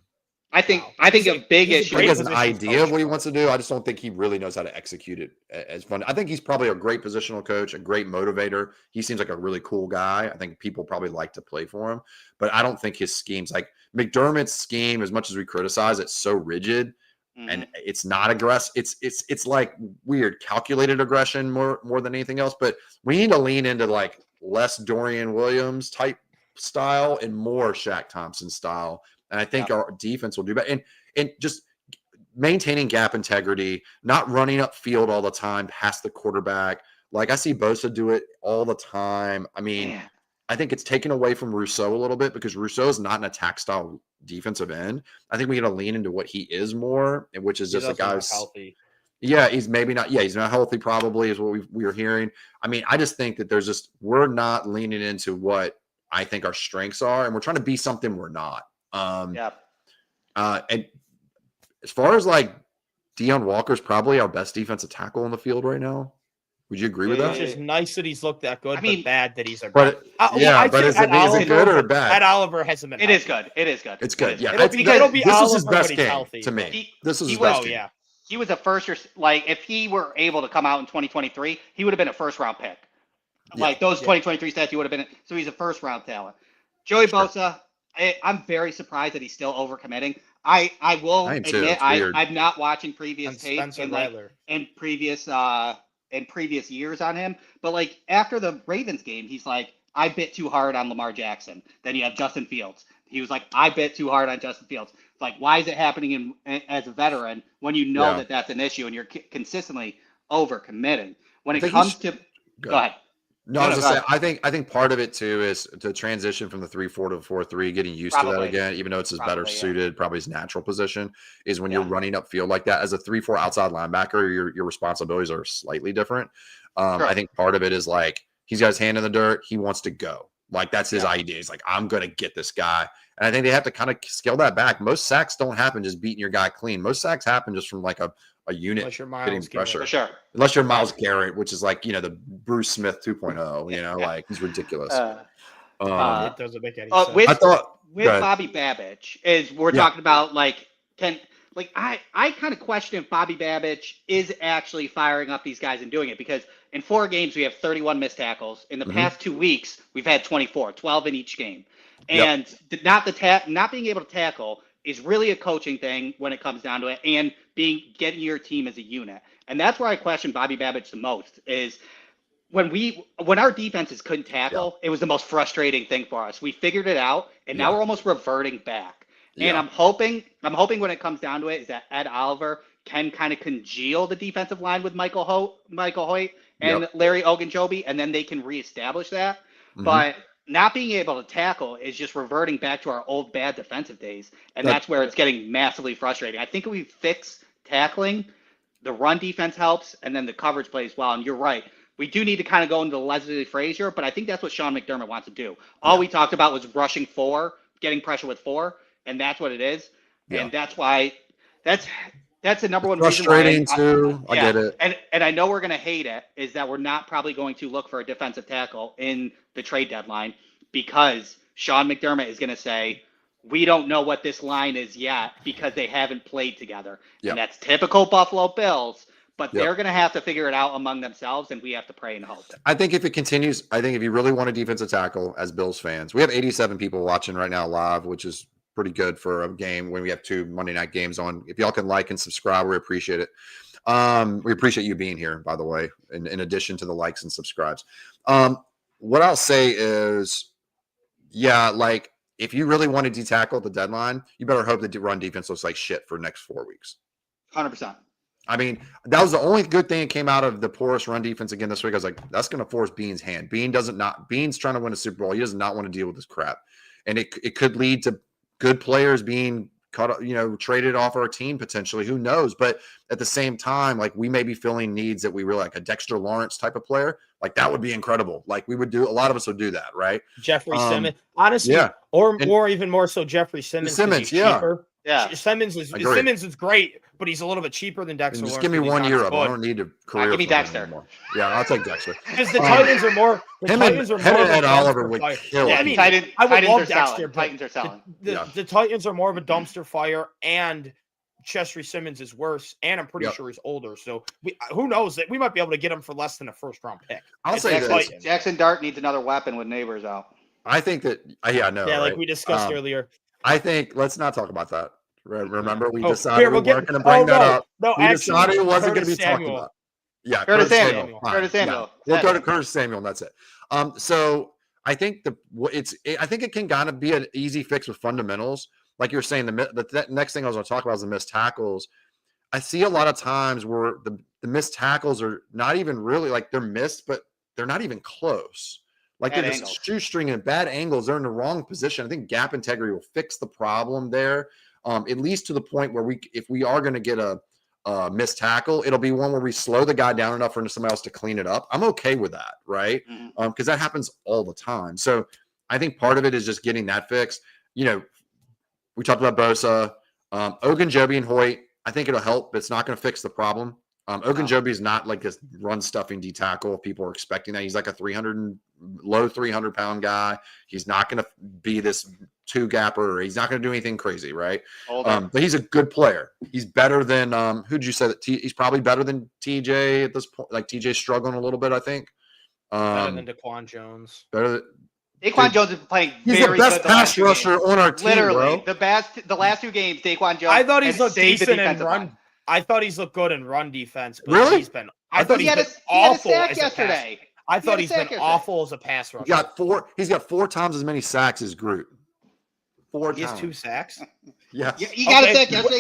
I think a big issue. He has an idea of what he wants to do. I just don't think he really knows how to execute it as fun. I think he's probably a great positional coach, a great motivator. He seems like a really cool guy. I think people probably like to play for him, but I don't think his schemes, like McDermott's scheme, as much as we criticize, it's so rigid and it's not aggressive. It's like weird calculated aggression more than anything else. But we need to lean into like less Dorian Williams type style and more Shaq Thompson style. And I think our defense will do better. And just maintaining gap integrity, not running up field all the time past the quarterback. Like I see Bosa do it all the time. I mean, I think it's taken away from Rousseau a little bit because Rousseau is not an attack style defensive end. I think we got to lean into what he is more, which is just a guy who's healthy. Yeah, he's maybe not. Yeah, he's not healthy. Probably is what we were hearing. I mean, I just think that we're not leaning into what I think our strengths are, and we're trying to be something we're not. And as far as like Deion Walker's probably our best defensive tackle on the field right now. Would you agree with that? It's just nice that he's looked that good, but bad that he's a but is it good or bad? Ed Oliver hasn't been. It is good. It is good. It's good. Yeah, it'll be this Oliver is his best game healthy, to me. This is his best game. He was a first year. Like if he were able to come out in 2023, he would have been a first round pick. Like those 2023 stats, he would have been. So he's a first round talent. Joey Bosa. I'm very surprised that he's still overcommitting. I will admit I'm not watching previous tapes and previous years on him, but like after the Ravens game, he's like, I bit too hard on Lamar Jackson. Then you have Justin Fields. He was like, I bit too hard on Justin Fields. It's like, why is it happening as a veteran when you know that that's an issue and you're consistently overcommitting? When it comes to, go ahead. No, I was just saying, I think part of it too is to transition from the 3-4 to the 4-3, getting used to that again, even though it's his better suited, probably his natural position is when you're running upfield like that. As a 3-4 outside linebacker, your responsibilities are slightly different. I think part of it is like he's got his hand in the dirt. He wants to go. Like that's his idea. He's like, I'm going to get this guy. And I think they have to kind of scale that back. Most sacks don't happen just beating your guy clean. Most sacks happen just from like a unit getting pressure. For sure. Unless you're Myles Garrett, which is like, the Bruce Smith 2.0, like he's ridiculous. It doesn't make any sense. With Bobby Babbage is we're talking about like I kind of question if Bobby Babbage is actually firing up these guys and doing it because in 4 games we have 31 missed tackles. In the past 2 weeks we've had 24, 12 in each game. And not being able to tackle is really a coaching thing when it comes down to it and getting your team as a unit. And that's where I question Bobby Babbage the most is when our defenses couldn't tackle, it was the most frustrating thing for us. We figured it out and now we're almost reverting back. And I'm hoping when it comes down to it is that Ed Oliver can kind of congeal the defensive line with Michael Hoyt and Larry Ogunjobi, and then they can reestablish that. Mm-hmm. But not being able to tackle is just reverting back to our old bad defensive days, and that's where it's getting massively frustrating. I think if we fix tackling, the run defense helps, and then the coverage plays well. And you're right. We do need to kind of go into Leslie Frazier, but I think that's what Sean McDermott wants to do. All we talked about was rushing 4, getting pressure with 4, and that's what it is. Yeah. And that's why that's the number one frustrating reason why too. I get it. And I know we're going to hate it, is that we're not probably going to look for a defensive tackle in the trade deadline, because Sean McDermott is going to say, we don't know what this line is yet because they haven't played together. And that's typical Buffalo Bills, but they're going to have to figure it out among themselves, and we have to pray and hope. I think if it continues, I think if you really want a defensive tackle as Bills fans, we have 87 people watching right now live, which is pretty good for a game when we have 2 Monday night games on. If y'all can like and subscribe, we appreciate it. We appreciate you being here, by the way, in addition to the likes and subscribes. What I'll say is, like, if you really want to tackle at the deadline, you better hope the run defense looks like shit for the next 4 weeks. 100%. I mean, that was the only good thing that came out of the porous run defense again this week. I was like, that's going to force Bean's hand. Bean's trying to win a Super Bowl. He does not want to deal with this crap. And it could lead to good players being traded off our team potentially. Who knows? But at the same time, like, we may be filling needs that we really like, a Dexter Lawrence type of player. Like, that would be incredible. Like, a lot of us would do that, right? Jeffrey Simmons, honestly, or even more so Jeffrey Simmons. Cheaper. Yeah. Simmons is great, but he's a little bit cheaper than Dexter. Just give me 1 year of it. I don't need a career. Give me Dexter. Yeah, I'll take Dexter. Because the Titans are more. Titans are more. Ed Oliver would kill. Yeah, I mean, I would love Dexter. Titans are selling. The Titans are more of a dumpster fire, and Jeffrey Simmons is worse, and I'm pretty sure he's older. So who knows? That we might be able to get him for less than a first-round pick. I'll say this: Jackson Dart needs another weapon with Neighbors out. I think that. I know. Yeah, right? like we discussed earlier. I think let's not talk about that. Remember, we decided we weren't going to bring that up. No, we decided it wasn't going to be talked about. Yeah, Curtis Samuel. Curtis Samuel. Yeah. We'll go to Curtis Samuel, and that's it. So I think I think it can kind of be an easy fix with fundamentals, like you're saying. The next thing I was going to talk about is the missed tackles. I see a lot of times where the missed tackles are not even really like they're missed, but they're not even close. Like they're just shoestring and bad angles. They're in the wrong position. I think gap integrity will fix the problem there. At least to the point where if we are going to get a missed tackle, it'll be one where we slow the guy down enough for somebody else to clean it up. I'm okay with that, right? Because that happens all the time. So I think part of it is just getting that fixed. We talked about Bosa, Ogunjobi and Hoyt. I think it'll help, but it's not going to fix the problem. Ogunjobi is not like this run stuffing D tackle. People are expecting that. He's like a low 300-pound guy. He's not going to be this 2-gapper. He's not going to do anything crazy, right? But he's a good player. He's better than who'd you say that? He's probably better than TJ at this point. Like TJ's struggling a little bit, I think. Better than Daquan Jones. Daquan Jones is playing he's very the best good pass rusher on our team, Literally, bro. the last 2 games, Daquan Jones. I thought he's looked decent in run. I thought he's looked good in run defense. But really? I thought he's been awful as yesterday. I thought he's been awful as a pass rusher. He's got 4 times as many sacks as Groot. 4 times. He has 2 sacks. Yeah. He got a sack yesterday.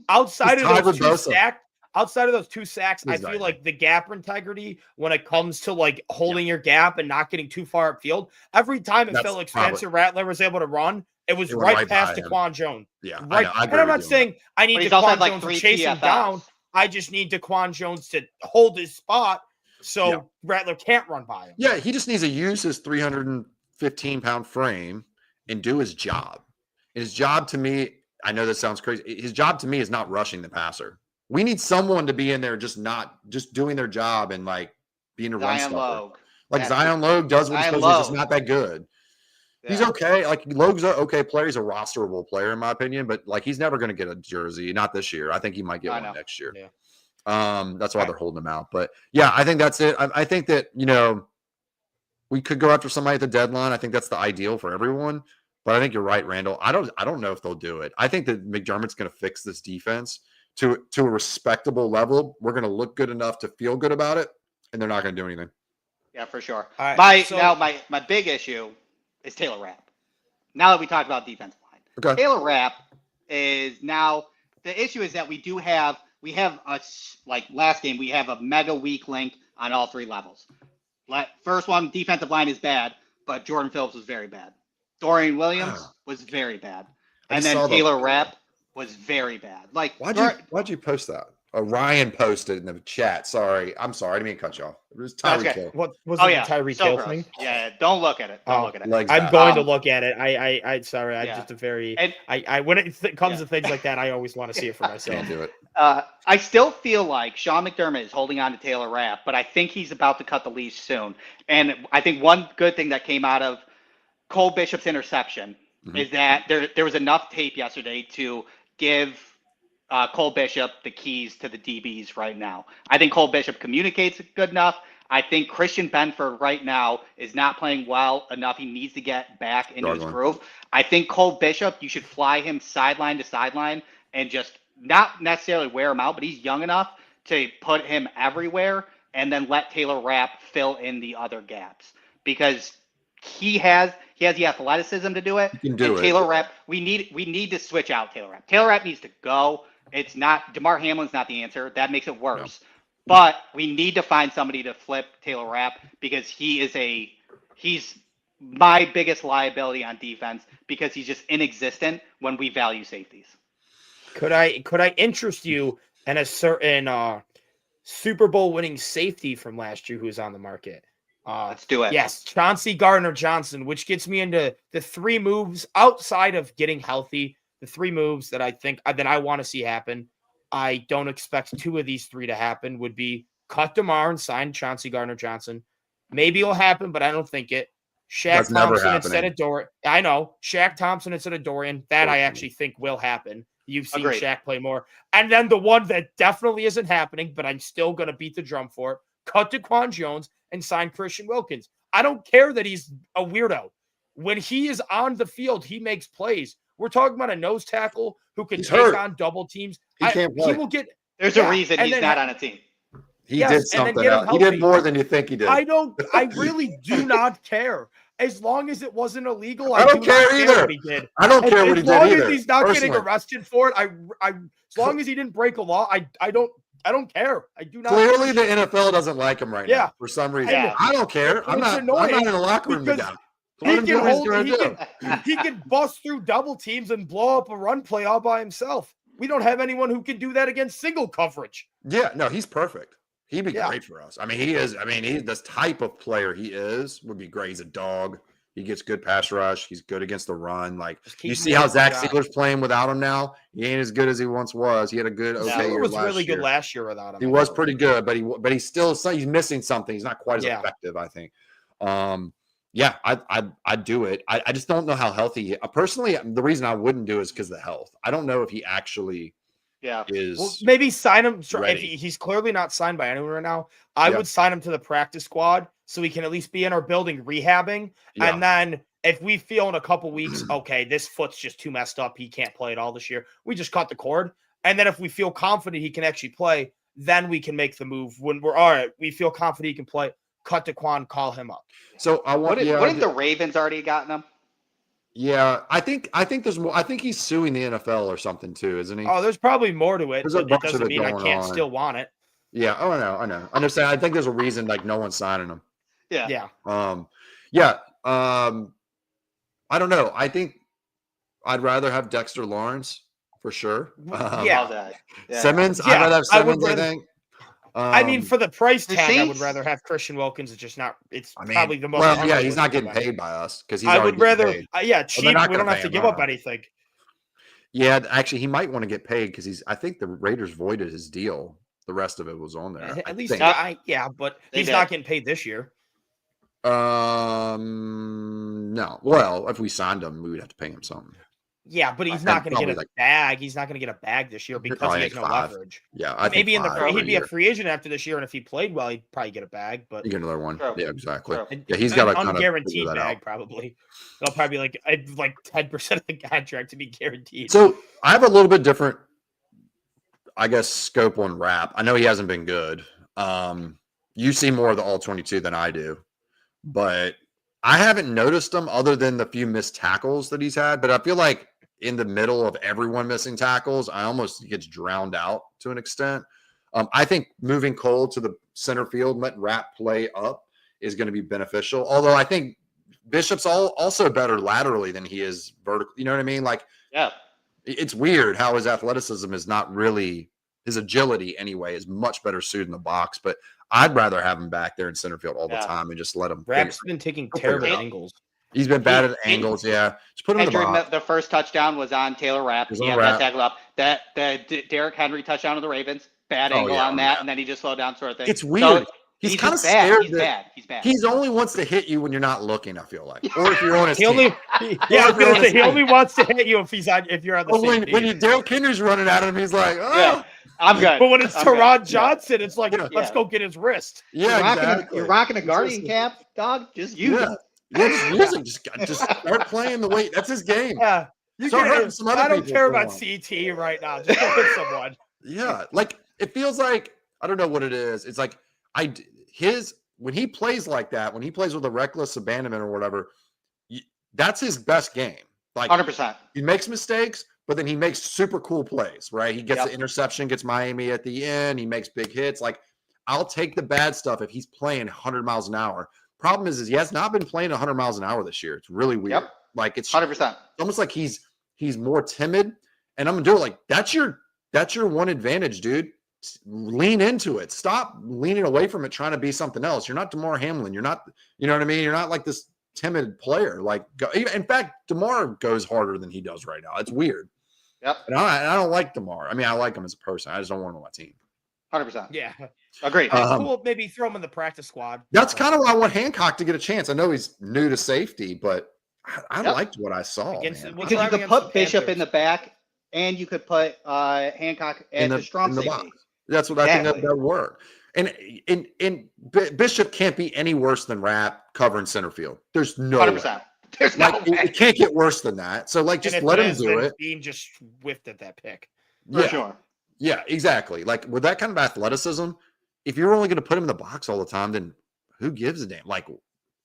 Outside of those 2 sacks, I feel like the gap integrity when it comes to like holding your gap and not getting too far upfield. Every time it felt like Spencer Rattler was able to run, it was right past Daquan Jones. Yeah, right. And I'm not saying I need Daquan Jones to chase him down. I just need Daquan Jones to hold his spot so Rattler can't run by him. Yeah, he just needs to use his 315-pound frame and do his job. His job to me, I know this sounds crazy. His job to me is not rushing the passer. We need someone to be in there just doing their job and like being a run stopper. Like Zion Logue does what he's supposed to do. He's not that good. Yeah. He's okay. Like Logue's an okay player. He's a rosterable player in my opinion, but like he's never going to get a jersey. Not this year. I think he might get one next year. Yeah. That's why they're holding him out. But yeah, I think that's it. I think that we could go after somebody at the deadline. I think that's the ideal for everyone. But I think you're right, Randall. I don't know if they'll do it. I think that McDermott's going to fix this defense to a respectable level. We're going to look good enough to feel good about it, and they're not going to do anything. Yeah, for sure. All right, my big issue is Taylor Rapp. Now that we talked about defensive line, Taylor Rapp is now the issue is that we have a like last game we have a mega weak link on all three levels. First one, defensive line is bad, but Jordan Phillips was very bad. Dorian Williams was very bad. And then Taylor Rapp was very bad. Like, why'd you post that? Ryan posted in the chat. Sorry. I'm sorry. I didn't mean to cut you off. It was Tyreek Hill. What was it? Tyreek Hill thing? Yeah, don't look at it. Don't look at it. I'm going to look at it. I'm sorry. I'm just a very when it comes to things like that, I always want to see it for myself. Can't do it. I still feel like Sean McDermott is holding on to Taylor Rapp, but I think he's about to cut the leash soon. And I think one good thing that came out of Cole Bishop's interception is that there was enough tape yesterday to give Cole Bishop the keys to the DBs right now. I think Cole Bishop communicates good enough. I think Christian Benford right now is not playing well enough. He needs to get back into his groove. I think Cole Bishop, you should fly him sideline to sideline and just not necessarily wear him out, but he's young enough to put him everywhere and then let Taylor Rapp fill in the other gaps, because he has the athleticism to do it. He can do it. Taylor Rapp, we need to switch out Taylor Rapp. Taylor Rapp needs to go. It's not DeMar Hamlin's not the answer. That makes it worse. No. But we need to find somebody to flip Taylor Rapp, because he's my biggest liability on defense, because he's just inexistent when we value safeties. Could I interest you in a certain Super Bowl winning safety from last year who was on the market? Let's do it. Yes, Chauncey Gardner-Johnson, which gets me into the three moves outside of getting healthy. The three moves that I think that I want to see happen. I don't expect two of these three to happen. Would be cut DeMar and sign Chauncey Gardner-Johnson. Maybe it'll happen, but I don't think it. Shaq Thompson instead of Dorian. I know. Shaq Thompson instead of Dorian. That I actually think will happen. You've seen Shaq play more. And then the one that definitely isn't happening, but I'm still going to beat the drum for it. Cut DeQuan Jones and sign Christian Wilkins. I don't care that he's a weirdo. When he is on the field, he makes plays. We're talking about a nose tackle who can take on double teams. He can't play. He will get. There's a reason he's not on a team. He did something else. He did more than you think he did. I really do not care. As long as it wasn't illegal, I don't care either. What he did. I don't care what he did either. As long as he's not getting arrested for it, as long as he didn't break a law, I don't care. I do not. Clearly, the NFL doesn't like him right now for some reason. Yeah. I don't care. I'm not in the locker room together. He can bust through double teams and blow up a run play all by himself. We don't have anyone who can do that against single coverage. Yeah, no, he's perfect. He'd be great for us. I mean, he is. I mean, he's this type of player he is would be great. He's a dog. He gets good pass rush. He's good against the run. Like, you see how Zach Sealer's playing without him now? He ain't as good as he once was. He had a good year last year. He was really good last year without him. He was pretty good, but he's still he's missing something. He's not quite as effective, I think. Yeah, I'd do it. I just don't know how healthy. Personally, the reason I wouldn't do it is because of the health. I don't know if he actually is. Well, maybe sign him. If he's clearly not signed by anyone right now, I would sign him to the practice squad so he can at least be in our building rehabbing. Yeah. And then if we feel in a couple weeks, okay, this foot's just too messed up, he can't play at all this year, we just cut the cord. And then if we feel confident he can actually play, then we can make the move. When we're all right, we feel confident he can play. Cut DeQuan, call him up. So I want. Wouldn't the Ravens already gotten him? Yeah, I think there's more. I think he's suing the NFL or something too, isn't he? Oh, there's probably more to it. But it doesn't mean I can't still want it. Yeah. Oh, I know. I understand. I think there's a reason like no one's signing him. Yeah. I don't know. I think I'd rather have Dexter Lawrence for sure. Simmons. I'd rather have Simmons. I think. I mean, for the price tag, I would rather have Christian Wilkins. It's just not. Probably the most. Well, yeah, he's not getting paid by us because he's. I would rather. Cheap. We don't have to give up anything. Yeah, actually, he might want to get paid because I think the Raiders voided his deal. The rest of it was on there. At least, but he's not getting paid this year. No. Well, if we signed him, we would have to pay him something. Yeah, but he's not going to get a bag. He's not going to get a bag this year because he has no leverage. Yeah, maybe he'd be a free agent after this year, and if he played well, he'd probably get a bag. But you get another one. True. Yeah, exactly. True. Yeah, he's got an unguaranteed bag. Probably it'll probably be like 10% of the contract to be guaranteed. So I have a little bit different, I guess, scope on Rapp. I know he hasn't been good. You see more of the all-22 than I do, but I haven't noticed him other than the few missed tackles that he's had. But I feel like in the middle of everyone missing tackles, I almost gets drowned out to an extent. I think moving Cole to the center field, and letting Rapp play up is going to be beneficial. Although I think Bishop's also better laterally than he is vertical. You know what I mean? Like, Yeah. It's weird how his athleticism is not really, his agility anyway is much better suited in the box. But I'd rather have him back there in center field all the time and just let him. Rapp's been taking terrible angles. He's been bad at angles. Yeah, just put him in the box. The first touchdown was on Taylor Rapp. He had that tackle up. The Derrick Henry touchdown to the Ravens, bad angle on that, and then he just slowed down, sort of thing. It's weird. So, he's kind of scared. He's bad. He only wants to hit you when you're not looking. I feel like, or if you're on his he team. only wants to hit you if you're on the same team. When Daryl Kinder's running at him, he's like, oh. I'm good. But when it's Teron Johnson, it's like, let's go get his wrist. Yeah, you're rocking a Guardian cap, dog. Just use it. Yeah, just use it. Just start playing the weight. That's his game. Yeah. I don't care about CT right now. Just go hit someone. Yeah, like it feels like, I don't know what it is. It's like when he plays like that, when he plays with a reckless abandonment or whatever, that's his best game. Like 100%. He makes mistakes, but then he makes super cool plays, right? He gets the interception, gets Miami at the end. He makes big hits. Like, I'll take the bad stuff if he's playing 100 miles an hour. Problem is he has not been playing 100 miles an hour this year. It's really weird. Yep. Like, it's 100%. almost like he's more timid. And I'm gonna do it like that's your one advantage, dude. Lean into it. Stop leaning away from it, trying to be something else. You're not DeMar Hamlin. You're not, you know what I mean? You're not like this timid player. Like, in fact, DeMar goes harder than he does right now. It's weird. Yep. And I don't like DeMar. I mean, I like him as a person. I just don't want him on my team. 100%. Yeah. Agreed. Cool. Maybe throw him in the practice squad. That's kind of why I want Hancock to get a chance. I know he's new to safety, but I liked what I saw. Because you could put Bishop in the back, and you could put Hancock as a strong safety. Box. That's what I think that would work. And Bishop can't be any worse than Rapp covering center field. There's no 100%. way. There's no way. It can't get worse than that. So, like, just let him do it. Dean just whiffed at that pick. For sure. Yeah, exactly. Like, with that kind of athleticism, if you're only going to put him in the box all the time, then who gives a damn? Like,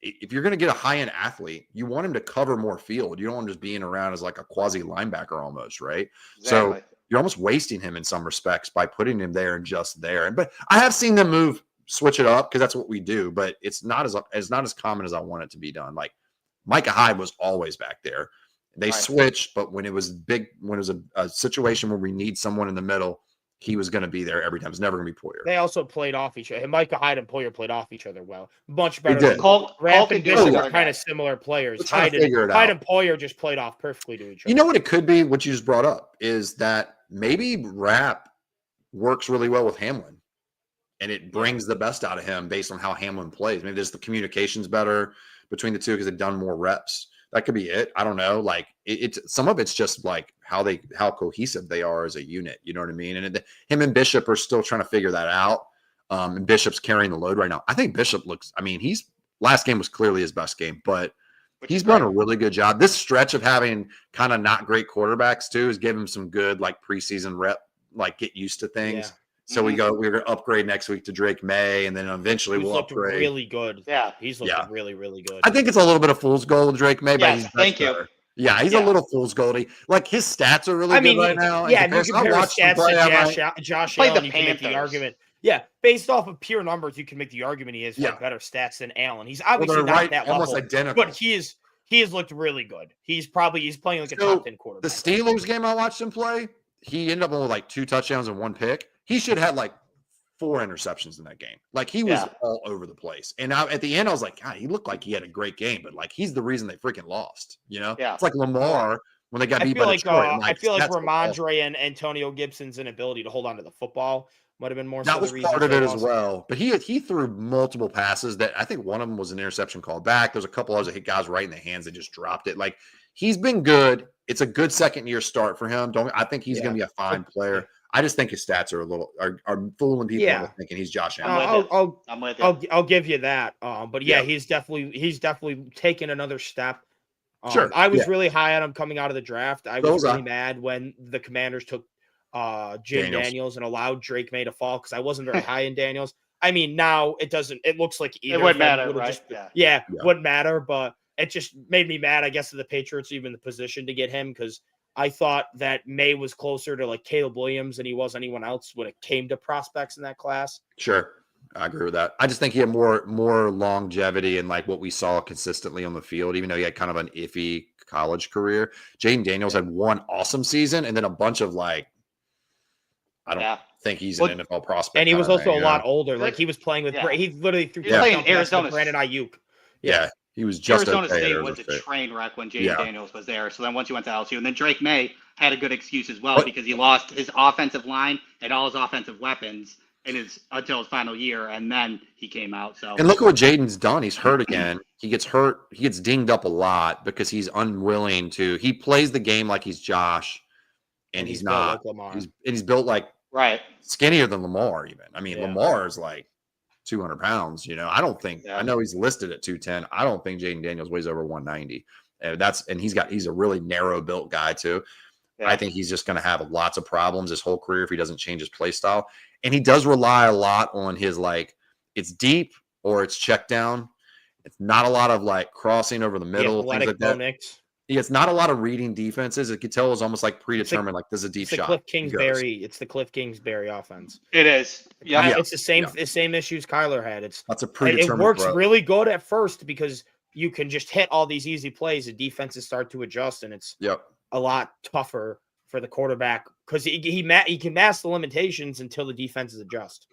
if you're going to get a high-end athlete, you want him to cover more field. You don't want him just being around as like a quasi linebacker almost, right? Exactly. So you're almost wasting him in some respects by putting him there and just there. But I have seen them switch it up because that's what we do. But it's not as common as I want it to be done. Like Micah Hyde was always back there. They switched, but when it was a situation where we need someone in the middle, he was going to be there every time. It's never going to be Poyer. They also played off each other. Micah Hyde and Poyer played off each other well. Much better. They did. Rapp and Bishop are kind of similar players. Hyde and Poyer just played off perfectly to each other. You know what it could be, what you just brought up, is that maybe Rapp works really well with Hamlin, and it brings the best out of him based on how Hamlin plays. Maybe there's the communication's better between the two because they've done more reps. That could be it. I don't know. Like it's some of it's just like how cohesive they are as a unit. You know what I mean? And him and Bishop are still trying to figure that out. And Bishop's carrying the load right now. I think Bishop last game was clearly his best game, but he's done a really good job. This stretch of having kind of not great quarterbacks too has given him some good like preseason rep, like get used to things. Yeah. So we're going to upgrade next week to Drake May, and then eventually we'll upgrade. Really good. Yeah, he's looking really, really good. I think it's a little bit of fool's gold with Drake May, but he's thank you. Better. Yeah, he's a little fool's goldy. Like his stats are really good right now. Yeah, if you compare stats to Josh Allen, you can make the argument. Yeah, based off of pure numbers, you can make the argument he has better stats than Allen. He's obviously not that almost level, identical, but he has looked really good. He's playing like a top 10 quarterback. The Steelers game I watched him play, he ended up with like 2 touchdowns and 1 pick. He should have like 4 interceptions in that game. Like he was all over the place. And at the end, I was like, God, he looked like he had a great game, but like he's the reason they freaking lost. You know, it's like Lamar when they got beat by Detroit. I feel like Ramondre and Antonio Gibson's inability to hold on to the football might have been more. That was part of it as well. But he threw multiple passes that I think one of them was an interception called back. There's a couple others that hit guys right in the hands. They just dropped it. Like he's been good. It's a good second-year start for him. I think he's going to be a fine player. I just think his stats are fooling people into thinking he's Josh Allen. I'm with you. I'll give you that. But he's definitely taken another step. Sure. I was really high on him coming out of the draft. I was really mad when the Commanders took Jay Daniels and allowed Drake May to fall because I wasn't very high in Daniels. I mean, now it doesn't. It looks like either it wouldn't matter, right? Wouldn't matter. But it just made me mad. I guess that the Patriots even in the position to get him because I thought that May was closer to like Caleb Williams than he was anyone else when it came to prospects in that class. Sure. I agree with that. I just think he had more longevity and like what we saw consistently on the field, even though he had kind of an iffy college career. Jaden Daniels had one awesome season and then a bunch of like, I don't think he's an NFL prospect. And he was also a lot older. Like he was playing with, he literally threw playing Arizona Brandon Ayuk. Yeah. He was just Arizona State was a train wreck when Jaden Daniels was there. So then once you went to LSU, and then Drake May had a good excuse as well because he lost his offensive line and all his offensive weapons until his final year, and then he came out. So and look at what Jaden's done. He's hurt again. He gets hurt. He gets dinged up a lot because he's unwilling to. He plays the game like he's Josh, and he's not. Like Lamar. He's built like skinnier than Lamar. Even Lamar is like 200 pounds. I don't think. I know he's listed at 210. I don't think Jaden Daniels weighs over 190. And he's a really narrow built guy too. Yeah. I think he's just going to have lots of problems his whole career if he doesn't change his play style. And he does rely a lot on his it's deep or it's check down. It's not a lot of crossing over the middle, things like that. It's not a lot of reading defenses. It could tell it's almost predetermined. This is a deep shot. It's the Cliff Kingsbury offense. It is. Yeah, it's the same issues Kyler had. That's a predetermined. It works really good at first because you can just hit all these easy plays. The defenses start to adjust, and it's a lot tougher for the quarterback because he can mask the limitations until the defenses adjust.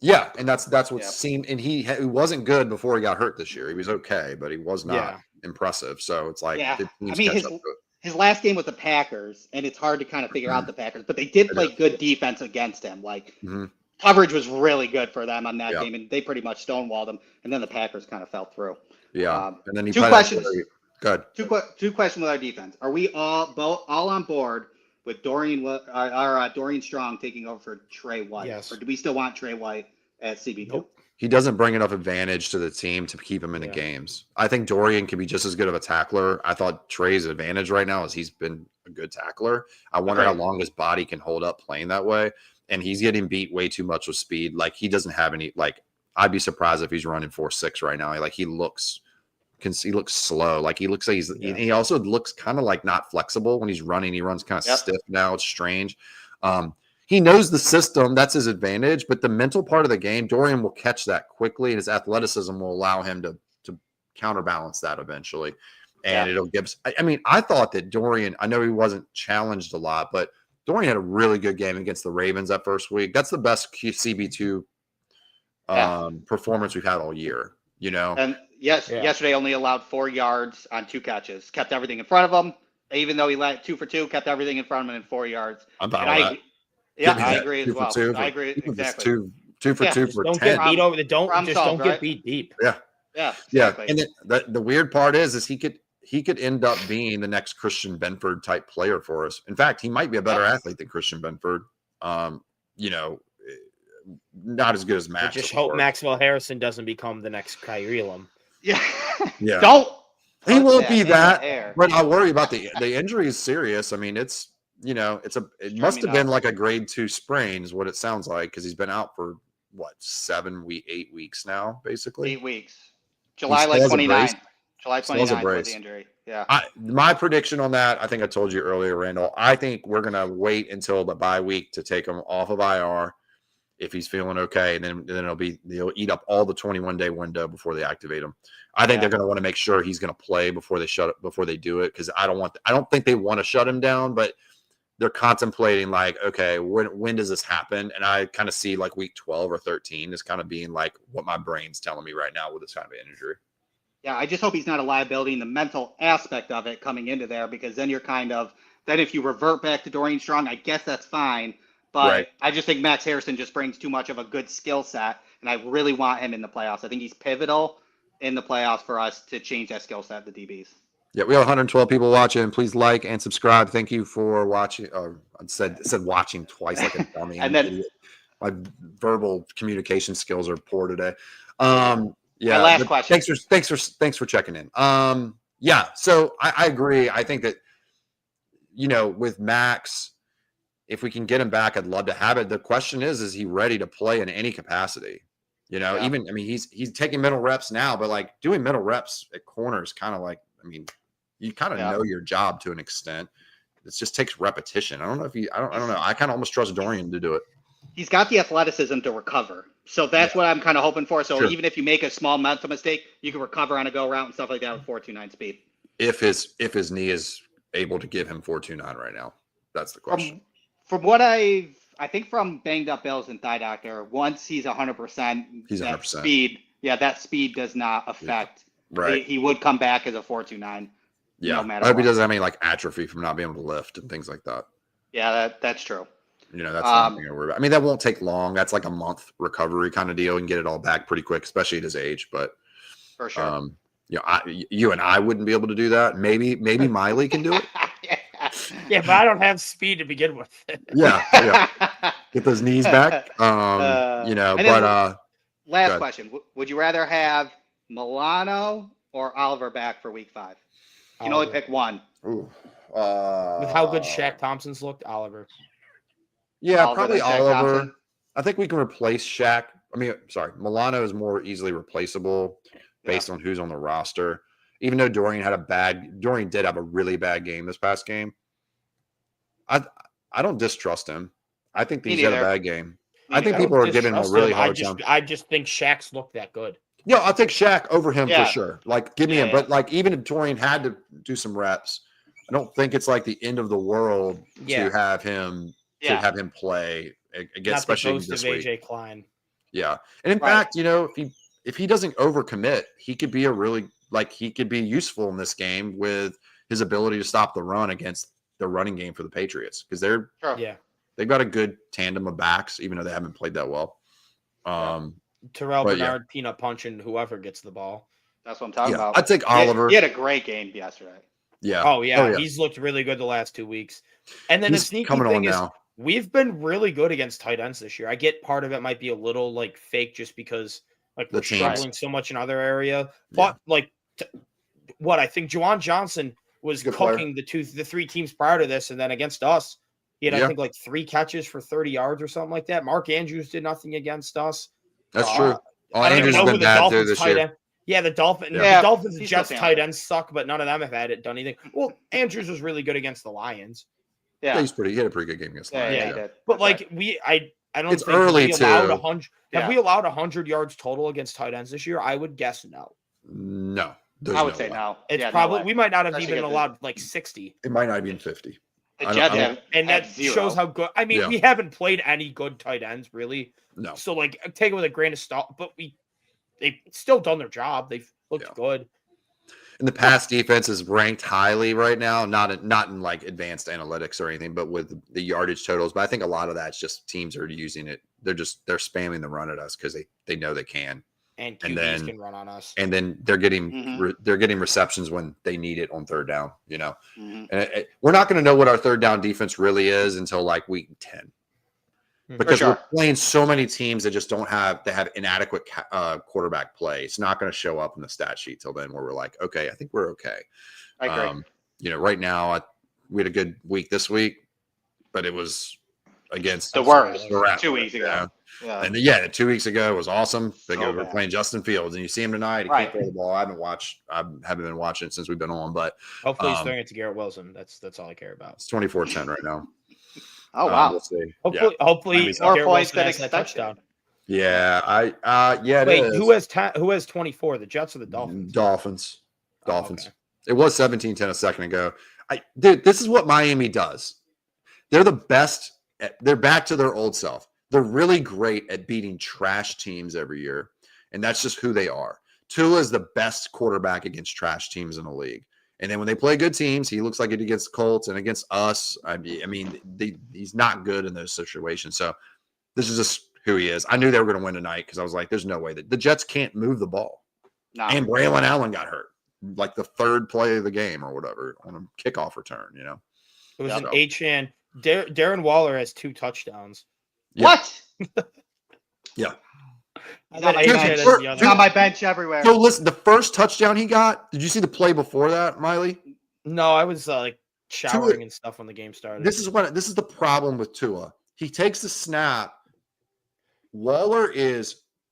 Yeah, and that's what seemed. And he wasn't good before he got hurt this year. He was okay, but he was not impressive. So it's his last game with the Packers, and it's hard to kind of figure out the Packers, but they did play good defense against him. Coverage was really good for them on that game, and they pretty much stonewalled him. And then the Packers kind of fell through. Yeah, and then two questions. Good. Two questions with our defense. Are we all on board with Dorian Strong taking over for Trey White? Yes. Or do we still want Trey White at CB2? Nope. He doesn't bring enough advantage to the team to keep him in the games. I think Dorian can be just as good of a tackler. I thought Trey's advantage right now is he's been a good tackler. I wonder how long his body can hold up playing that way. And he's getting beat way too much with speed. He doesn't have any, I'd be surprised if he's running 4.6 right now. He looks slow. He looks like he also looks kind of not flexible when he's running. He runs kind of stiff now. It's strange. He knows the system. That's his advantage. But the mental part of the game, Dorian will catch that quickly, and his athleticism will allow him to counterbalance that eventually. And it'll give. I thought that Dorian. I know he wasn't challenged a lot, but Dorian had a really good game against the Ravens that first week. That's the best CB2 performance we've had all year. And yesterday only allowed 4 yards on 2 catches. Kept everything in front of him. Even though he let 2 for 2, kept everything in front of him in 4 yards. I'm fine with that. Yeah, I agree as well. I agree exactly. Two for 2 for 10. Don't get beat over the don't get beat deep. Yeah. Exactly. And the weird part is he could end up being the next Christian Benford type player for us. In fact, he might be a better athlete than Christian Benford. Not as good as Max. I just hope Maxwell Harrison doesn't become the next Kyrie Elam. Yeah. Don't. He won't be that. But I worry about the injury is serious. It must have been a grade 2 sprain is what it sounds like because he's been out for 8 weeks now, basically. 8 weeks. July 29. July 29 was the injury. Yeah. My prediction on that, I think I told you earlier, Randall. I think we're gonna wait until the bye week to take him off of IR if he's feeling okay, and then they'll eat up all the 21-day window before they activate him. I think they're going to want to make sure he's going to play before they do it because I don't think they want to shut him down, but they're contemplating okay, when does this happen? And I kind of see week 12 or 13 is kind of being what my brain's telling me right now with this kind of injury. Yeah, I just hope he's not a liability in the mental aspect of it coming into there because then you're then if you revert back to Dorian Strong, I guess that's fine. But I just think Max Harrison just brings too much of a good skill set, and I really want him in the playoffs. I think he's pivotal in the playoffs for us to change that skill set, the DBs. Yeah, we have 112 people watching. Please like and subscribe. Thank you for watching. I said watching twice like a dummy. And then my verbal communication skills are poor today. My last question. Thanks for checking in. So I agree. I think that with Max, if we can get him back, I'd love to have it. The question is he ready to play in any capacity? He's taking middle reps now, but doing middle reps at corner is kind of you kind of know your job to an extent. it just takes repetition. I don't know if I don't know. I kind of almost trust Dorian to do it. He's got the athleticism to recover. So that's what I'm kind of hoping for. So even if you make a small mental mistake, you can recover on a go route and stuff like that with 4.29 speed. If his knee is able to give him 4.29 right now, that's the question. From what I think from banged up Bills and Thigh Doctor, once he's 100%, he's 100%. Speed, that speed does not affect. Yeah. Right. He would come back as a 4.29. Yeah. No matter I hope what. he doesn't have any like atrophy from not being able to lift and things like that. Yeah, that's true. That's nothing to worry about. I mean, that won't take long. That's like a month recovery kind of deal. You can get it all back pretty quick, especially at his age. But for sure. You and I wouldn't be able to do that. Maybe Miley can do it. Yeah, but I don't have speed to begin with. Yeah. Get those knees back. Last question. Would you rather have Milano or Oliver back for week 5? You can only pick one. Ooh. With how good Shaq Thompson's looked, Oliver. Yeah, Oliver probably than Shaq Oliver. Thompson. I think we can replace Shaq. Milano is more easily replaceable based on who's on the roster. Even though Dorian did have a really bad game this past game. I don't distrust him. I think he's had a bad game. I think people are giving him a really hard time. I just think Shaq's looked that good. Yeah, I'll take Shaq over him for sure. Like, give me him. But like, even if Dorian had to do some reps, I don't think it's like the end of the world to have him play again, especially this week. AJ Klein. Yeah, and in fact, if he doesn't overcommit, he could be he could be useful in this game with his ability to stop the run against the running game for the Patriots because they've got a good tandem of backs, even though they haven't played that well. Terrell Bernard peanut punching whoever gets the ball. That's what I'm talking about. I'd take Oliver. He had a great game yesterday. Yeah. Oh yeah. He's looked really good the last 2 weeks. And then the sneaky thing is we've been really good against tight ends this year. I get part of it might be a little like fake just because we're struggling so much in other area. But I think Juwan Johnson was cooking the 3 teams prior to this, and then against us, he had I think like 3 catches for 30 yards or something like that. Mark Andrews did nothing against us. That's true. Andrews has been bad too this year. Yeah, the Dolphins and Jets tight ends suck, but none of them have done anything. Well, Andrews was really good against the Lions. Yeah, he had a pretty good game against the Lions. Yeah, he did. But I don't it's think early we allowed 100. Have we allowed 100 yards total against tight ends this year? I would guess no. No. I would say no. It's probably we might not have even allowed like 60. It might not have been 50. The Jets have shows how good. I mean, we haven't played any good tight ends really. No. So take it with a grain of salt. But they've still done their job. They've looked good. And the pass defense is ranked highly right now, not in like advanced analytics or anything, but with the yardage totals. But I think a lot of that's just teams are using it. They're spamming the run at us because they know they can. And QBs can run on us. And then they're getting receptions when they need it on third down. And we're not going to know what our third down defense really is until like week 10. Because we're playing so many teams that just have inadequate quarterback play. It's not going to show up in the stat sheet till then where we're like, okay, I think we're okay. I agree. Right now we had a good week this week, but it was against the worst 2 weeks ago. Yeah. And 2 weeks ago was awesome. We're playing Justin Fields, and you see him tonight. He can't throw the ball. I haven't been watching it since we've been on, but hopefully he's throwing it to Garrett Wilson. That's all I care about. It's 24-10 right now. Oh wow! We'll see. Hopefully, more points than expected. Touchdown. Yeah, it Wait, is. who has 24? The Jets or the Dolphins? Dolphins. Okay. It was 17-10 a second ago. Dude, this is what Miami does. They're the best. They're back to their old self. They're really great at beating trash teams every year, and that's just who they are. Tua is the best quarterback against trash teams in the league. And then when they play good teams, he looks like it against Colts and against us. I mean, he's not good in those situations. So this is just who he is. I knew they were going to win tonight because I was like, there's no way that the Jets can't move the ball. No. And Braylon Allen got hurt, like the third play of the game or whatever on a kickoff return, It was an H-and. Darren Waller has 2 touchdowns. Yeah. What? Yeah. He's on my bench everywhere. So listen, the first touchdown he got, did you see the play before that, Miley? No, I was showering and stuff when the game started. This is the problem with Tua. He takes the snap. Waller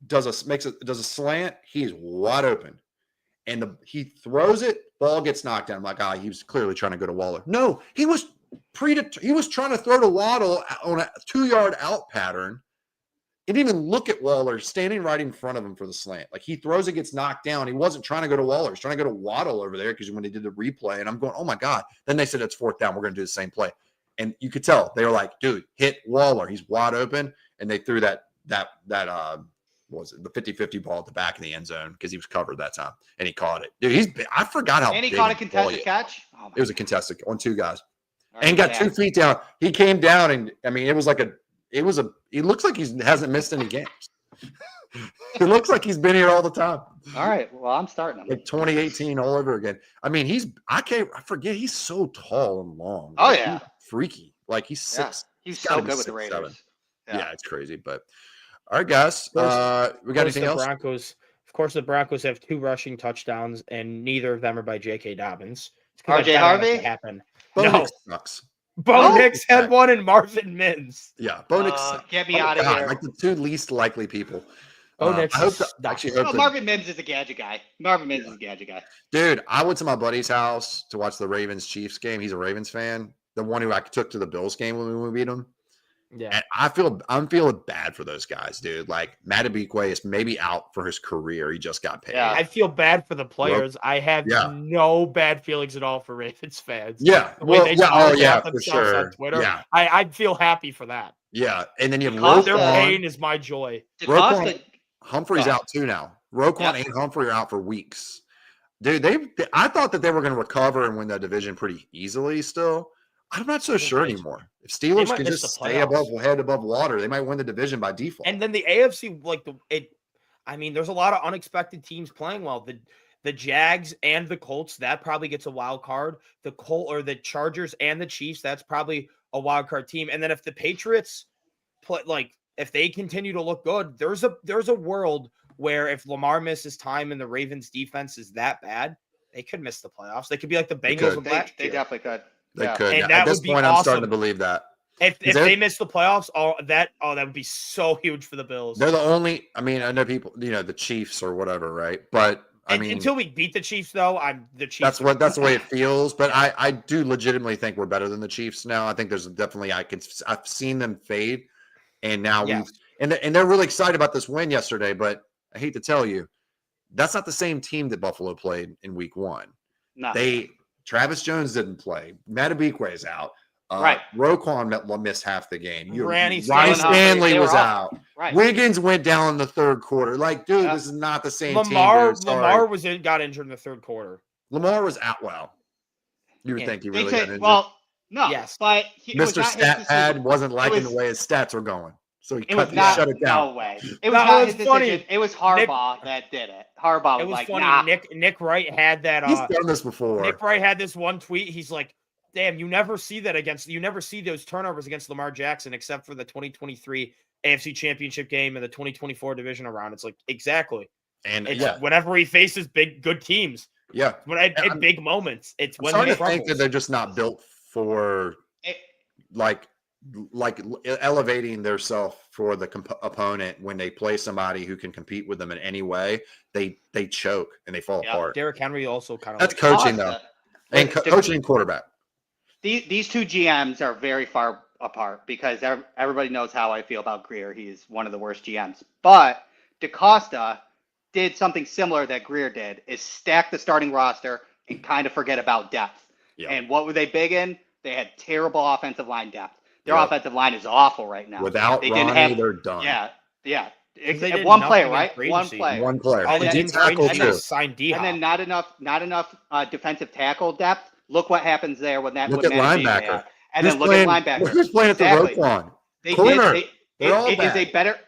does a slant. He's wide open, and he throws it. Ball gets knocked down. I'm like, he was clearly trying to go to Waller. No, he was he was trying to throw to Waddle on a 2-yard out pattern. He didn't even look at Waller standing right in front of him for the slant. Like he throws, it gets knocked down. He wasn't trying to go to Waller. He's trying to go to Waddle over there because when he did the replay, and I'm going, oh my God. Then they said it's 4th down. We're going to do the same play. And you could tell they were like, dude, hit Waller. He's wide open. And they threw that what was it, the 50-50 ball at the back of the end zone because he was covered that time. And he caught it. Dude, I forgot how And he big caught a contested catch? Oh, it was a contested on 2 guys. Right, and got 2 feet down. He came down, and I mean, he looks like he hasn't missed any games. It looks like he's been here all the time. All right. Well, I'm starting him. Like 2018 all over again. I mean, I forget he's so tall and long. Oh, like, yeah. He's freaky. Like he's 6. He's gotta so be good with the 6'7". Raiders. Yeah, it's crazy. But all right, guys. We got anything else? Of course, the Broncos have 2 rushing touchdowns, and neither of them are by J.K. Dobbins. RJ Harvey? Happen. Bo No. Nix sucks. Bo Nix had one in Marvin Mims. Yeah, Bo Nix. Get me out of here. Like the 2 least likely people. Bo Nix. I hope that, Marvin Mims is a gadget guy. Dude, I went to my buddy's house to watch the Ravens-Chiefs game. He's a Ravens fan. The one who I took to the Bills game when we beat them. Yeah. And I'm feeling bad for those guys, dude. Like Matabikwe is maybe out for his career. He just got paid. Yeah, I feel bad for the players. I have no bad feelings at all for Ravens fans. Yeah. For sure. On Twitter. Yeah. I feel happy for that. Yeah. And then you have Roquan. Their pain is my joy. Humphrey's out too now. Roquan and Humphrey are out for weeks. Dude, I thought that they were going to recover and win that division pretty easily still. I'm not so sure anymore. If Steelers can just stay head above water, they might win the division by default. And then the AFC, there's a lot of unexpected teams playing well. The Jags and the Colts, that probably gets a wild card. The Chargers and the Chiefs, that's probably a wild card team. And then if the Patriots if they continue to look good, there's a world where if Lamar misses time and the Ravens defense is that bad, they could miss the playoffs. They could be like the Bengals. They definitely could. They could. And at this would be point, awesome. I'm starting to believe that. If they miss the playoffs, that would be so huge for the Bills. They're the only. I mean, I know people, the Chiefs or whatever, right? But until we beat the Chiefs, though, the Chiefs. That's the way it feels. But I do legitimately think we're better than the Chiefs now. I think there's definitely I've seen them fade, and now they're really excited about this win yesterday. But I hate to tell you, that's not the same team that Buffalo played in Week 1. No. Travis Jones didn't play. Matabikwe is out. Right. Roquan missed half the game. Ryan Stanley was out. Right. Wiggins went down in the 3rd quarter. Like, dude, this is not the same team. Lamar got injured in the 3rd quarter. Lamar was out. Well, you would think he really got injured. Well, no. Yes. But Mr. Stat Pad wasn't liking the way his stats were going. So he shut it down. No way. It was not his decision. It was Harbaugh that did it. Harbaugh was like, funny. nah. Nick Wright had that. He's done this before. Nick Wright had this one tweet. He's like, damn, you never see those turnovers against Lamar Jackson except for the 2023 AFC Championship game and the 2024 divisional round. It's like, exactly. And whenever he faces big teams. Yeah. But at big moments, it's when I think that they're just not built for elevating their self for the opponent. When they play somebody who can compete with them in any way, they choke and they fall apart. Derrick Henry also kind of that's coaching though, and coaching and quarterback. These 2 GMs are very far apart because everybody knows how I feel about Greer. He's one of the worst GMs. But DaCosta did something similar that Greer did: is stack the starting roster and kind of forget about depth. Yeah. And what were they big in? They had terrible offensive line depth. Their offensive line is awful right now. Without Ronnie, they're done. Yeah. One player, right? One player. All the teams signed D-Hop. And then not enough defensive tackle depth. Look what happens there when that. Look at linebacker. And then look at linebacker. Who's playing at the Roquan?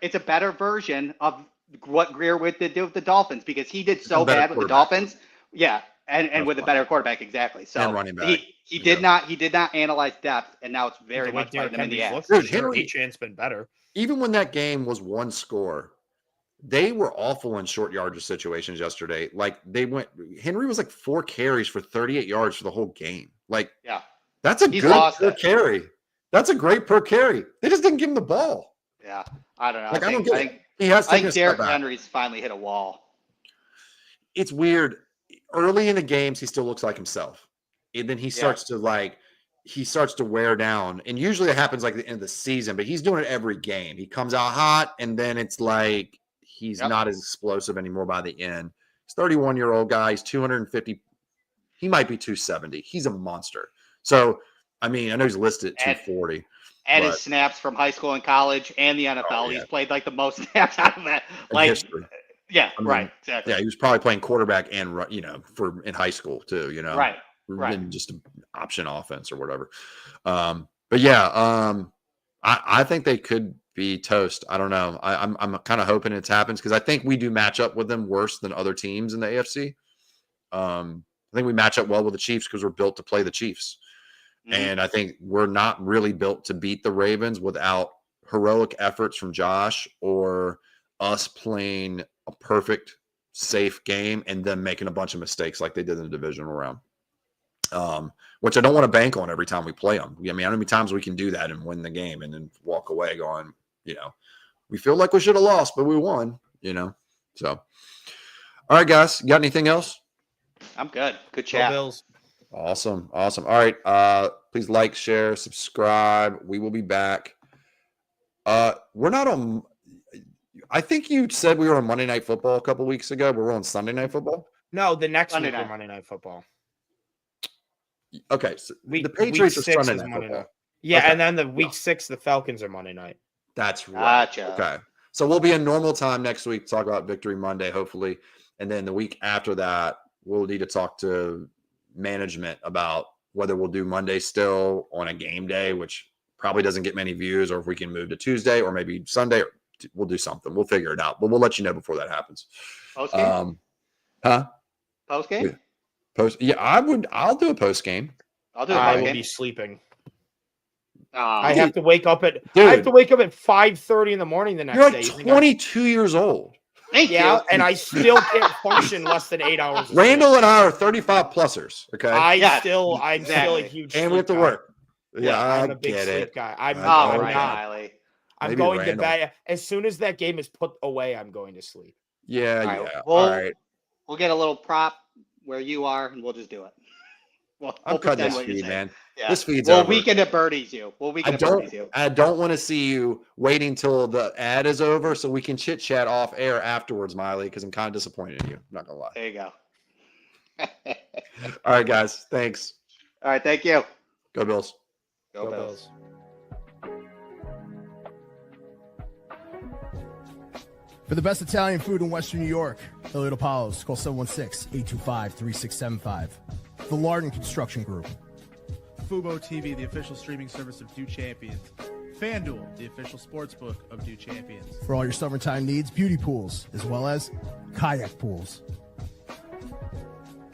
It's a better version of what Greer did with the Dolphins because he did so bad with the Dolphins. Yeah. And with a better quarterback, exactly. So and running back. He did not analyze depth, and now it's very much biting him in the ass. Dude, Henry chance been better. Even when that game was 1 score, they were awful in short yardage situations yesterday. Like Henry was like 4 carries for 38 yards for the whole game. Like, that's a good per carry. That's a great per carry. They just didn't give him the ball. Yeah, I don't know. Like, I think Derrick Henry's finally hit a wall. It's weird. Early in the games, he still looks like himself. And then he starts to he starts to wear down. And usually it happens like the end of the season, but he's doing it every game. He comes out hot, and then it's like he's not as explosive anymore by the end. He's 31-year-old guy. He's 250. He might be 270. He's a monster. So, I mean, I know he's listed at 240. And his snaps from high school and college and the NFL. He's played like the most snaps out of that. Like, history. Yeah, I mean, right. Exactly. Yeah, he was probably playing quarterback and, for in high school too, Right. In just an option offense or whatever. But yeah, I think they could be toast. I don't know. I'm kind of hoping it happens because I think we do match up with them worse than other teams in the AFC. I think we match up well with the Chiefs because we're built to play the Chiefs. And I think we're not really built to beat the Ravens without heroic efforts from Josh or us playing a perfect, safe game and then making a bunch of mistakes like they did in the divisional round, which I don't want to bank on every time we play them. I mean, how many times we can do that and win the game and then walk away going, we feel like we should have lost, but we won, So, all right, guys, you got anything else? I'm good. Good chat. Bills. Awesome. All right. Please like, share, subscribe. We will be back. We're not on. I think you said we were on Monday Night Football a couple weeks ago. We're on Sunday Night Football. No, the next Sunday week night. we're Monday Night Football. Okay, so the Patriots are Sunday Night Football. Night. Yeah, Okay. And then the week 6, the Falcons are Monday night. That's right. Gotcha. Okay, so we'll be in normal time next week to talk about Victory Monday, hopefully, and then the week after that, we'll need to talk to management about whether we'll do Monday still on a game day, which probably doesn't get many views, or if we can move to Tuesday or maybe Sunday. We'll do something. We'll figure it out, but we'll let you know before that happens. Post game? Post game? Yeah, I'll do a post game. I'll do a I post will game. be sleeping. I I have to wake up at Dude. I have to wake up at 5:30 in the morning the next You're day. 22 years old. Thank Yeah, you. and I still can't function less than 8 hours. Randall and I are 35 plusers. Okay, I'm still exactly. a huge and we have to sleep guy. work. Yeah, I'm I a big get sleep it. guy. I'm Oh, not. Right, Miley. I'm Maybe going Randall. to bed as soon as that game is put away. I'm going to sleep. Yeah, All right, yeah. well, All right. We'll get a little prop where you are, and we'll just do it. We'll I'm cutting pretend this what you're feed, saying. man. Yeah. This feed's We'll over. weekend at Birdies you. We'll weekend at Birdies you. I don't want to see you waiting till the ad is over so we can chit chat off air afterwards, Miley, because I'm kind of disappointed in you. I'm not gonna lie. There you go. All right, guys. Thanks. All right. Thank you. Go Bills. Go Bills. For the best Italian food in Western New York, Elliot Apollos, call 716-825-3675. The Lardon Construction Group. Fubo TV, the official streaming service of Do Champions. FanDuel, the official sportsbook of Do Champions. For all your summertime needs, beauty pools, as well as kayak pools.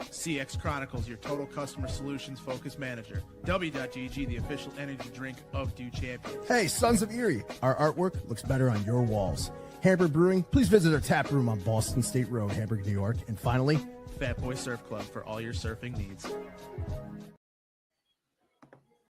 CX Chronicles, your total customer solutions focused manager. W.GG, the official energy drink of Do Champions. Hey, Sons of Erie, our artwork looks better on your walls. Hamburg Brewing, please visit our tap room on Boston State Road, Hamburg, New York. And finally, Fat Boy Surf Club for all your surfing needs.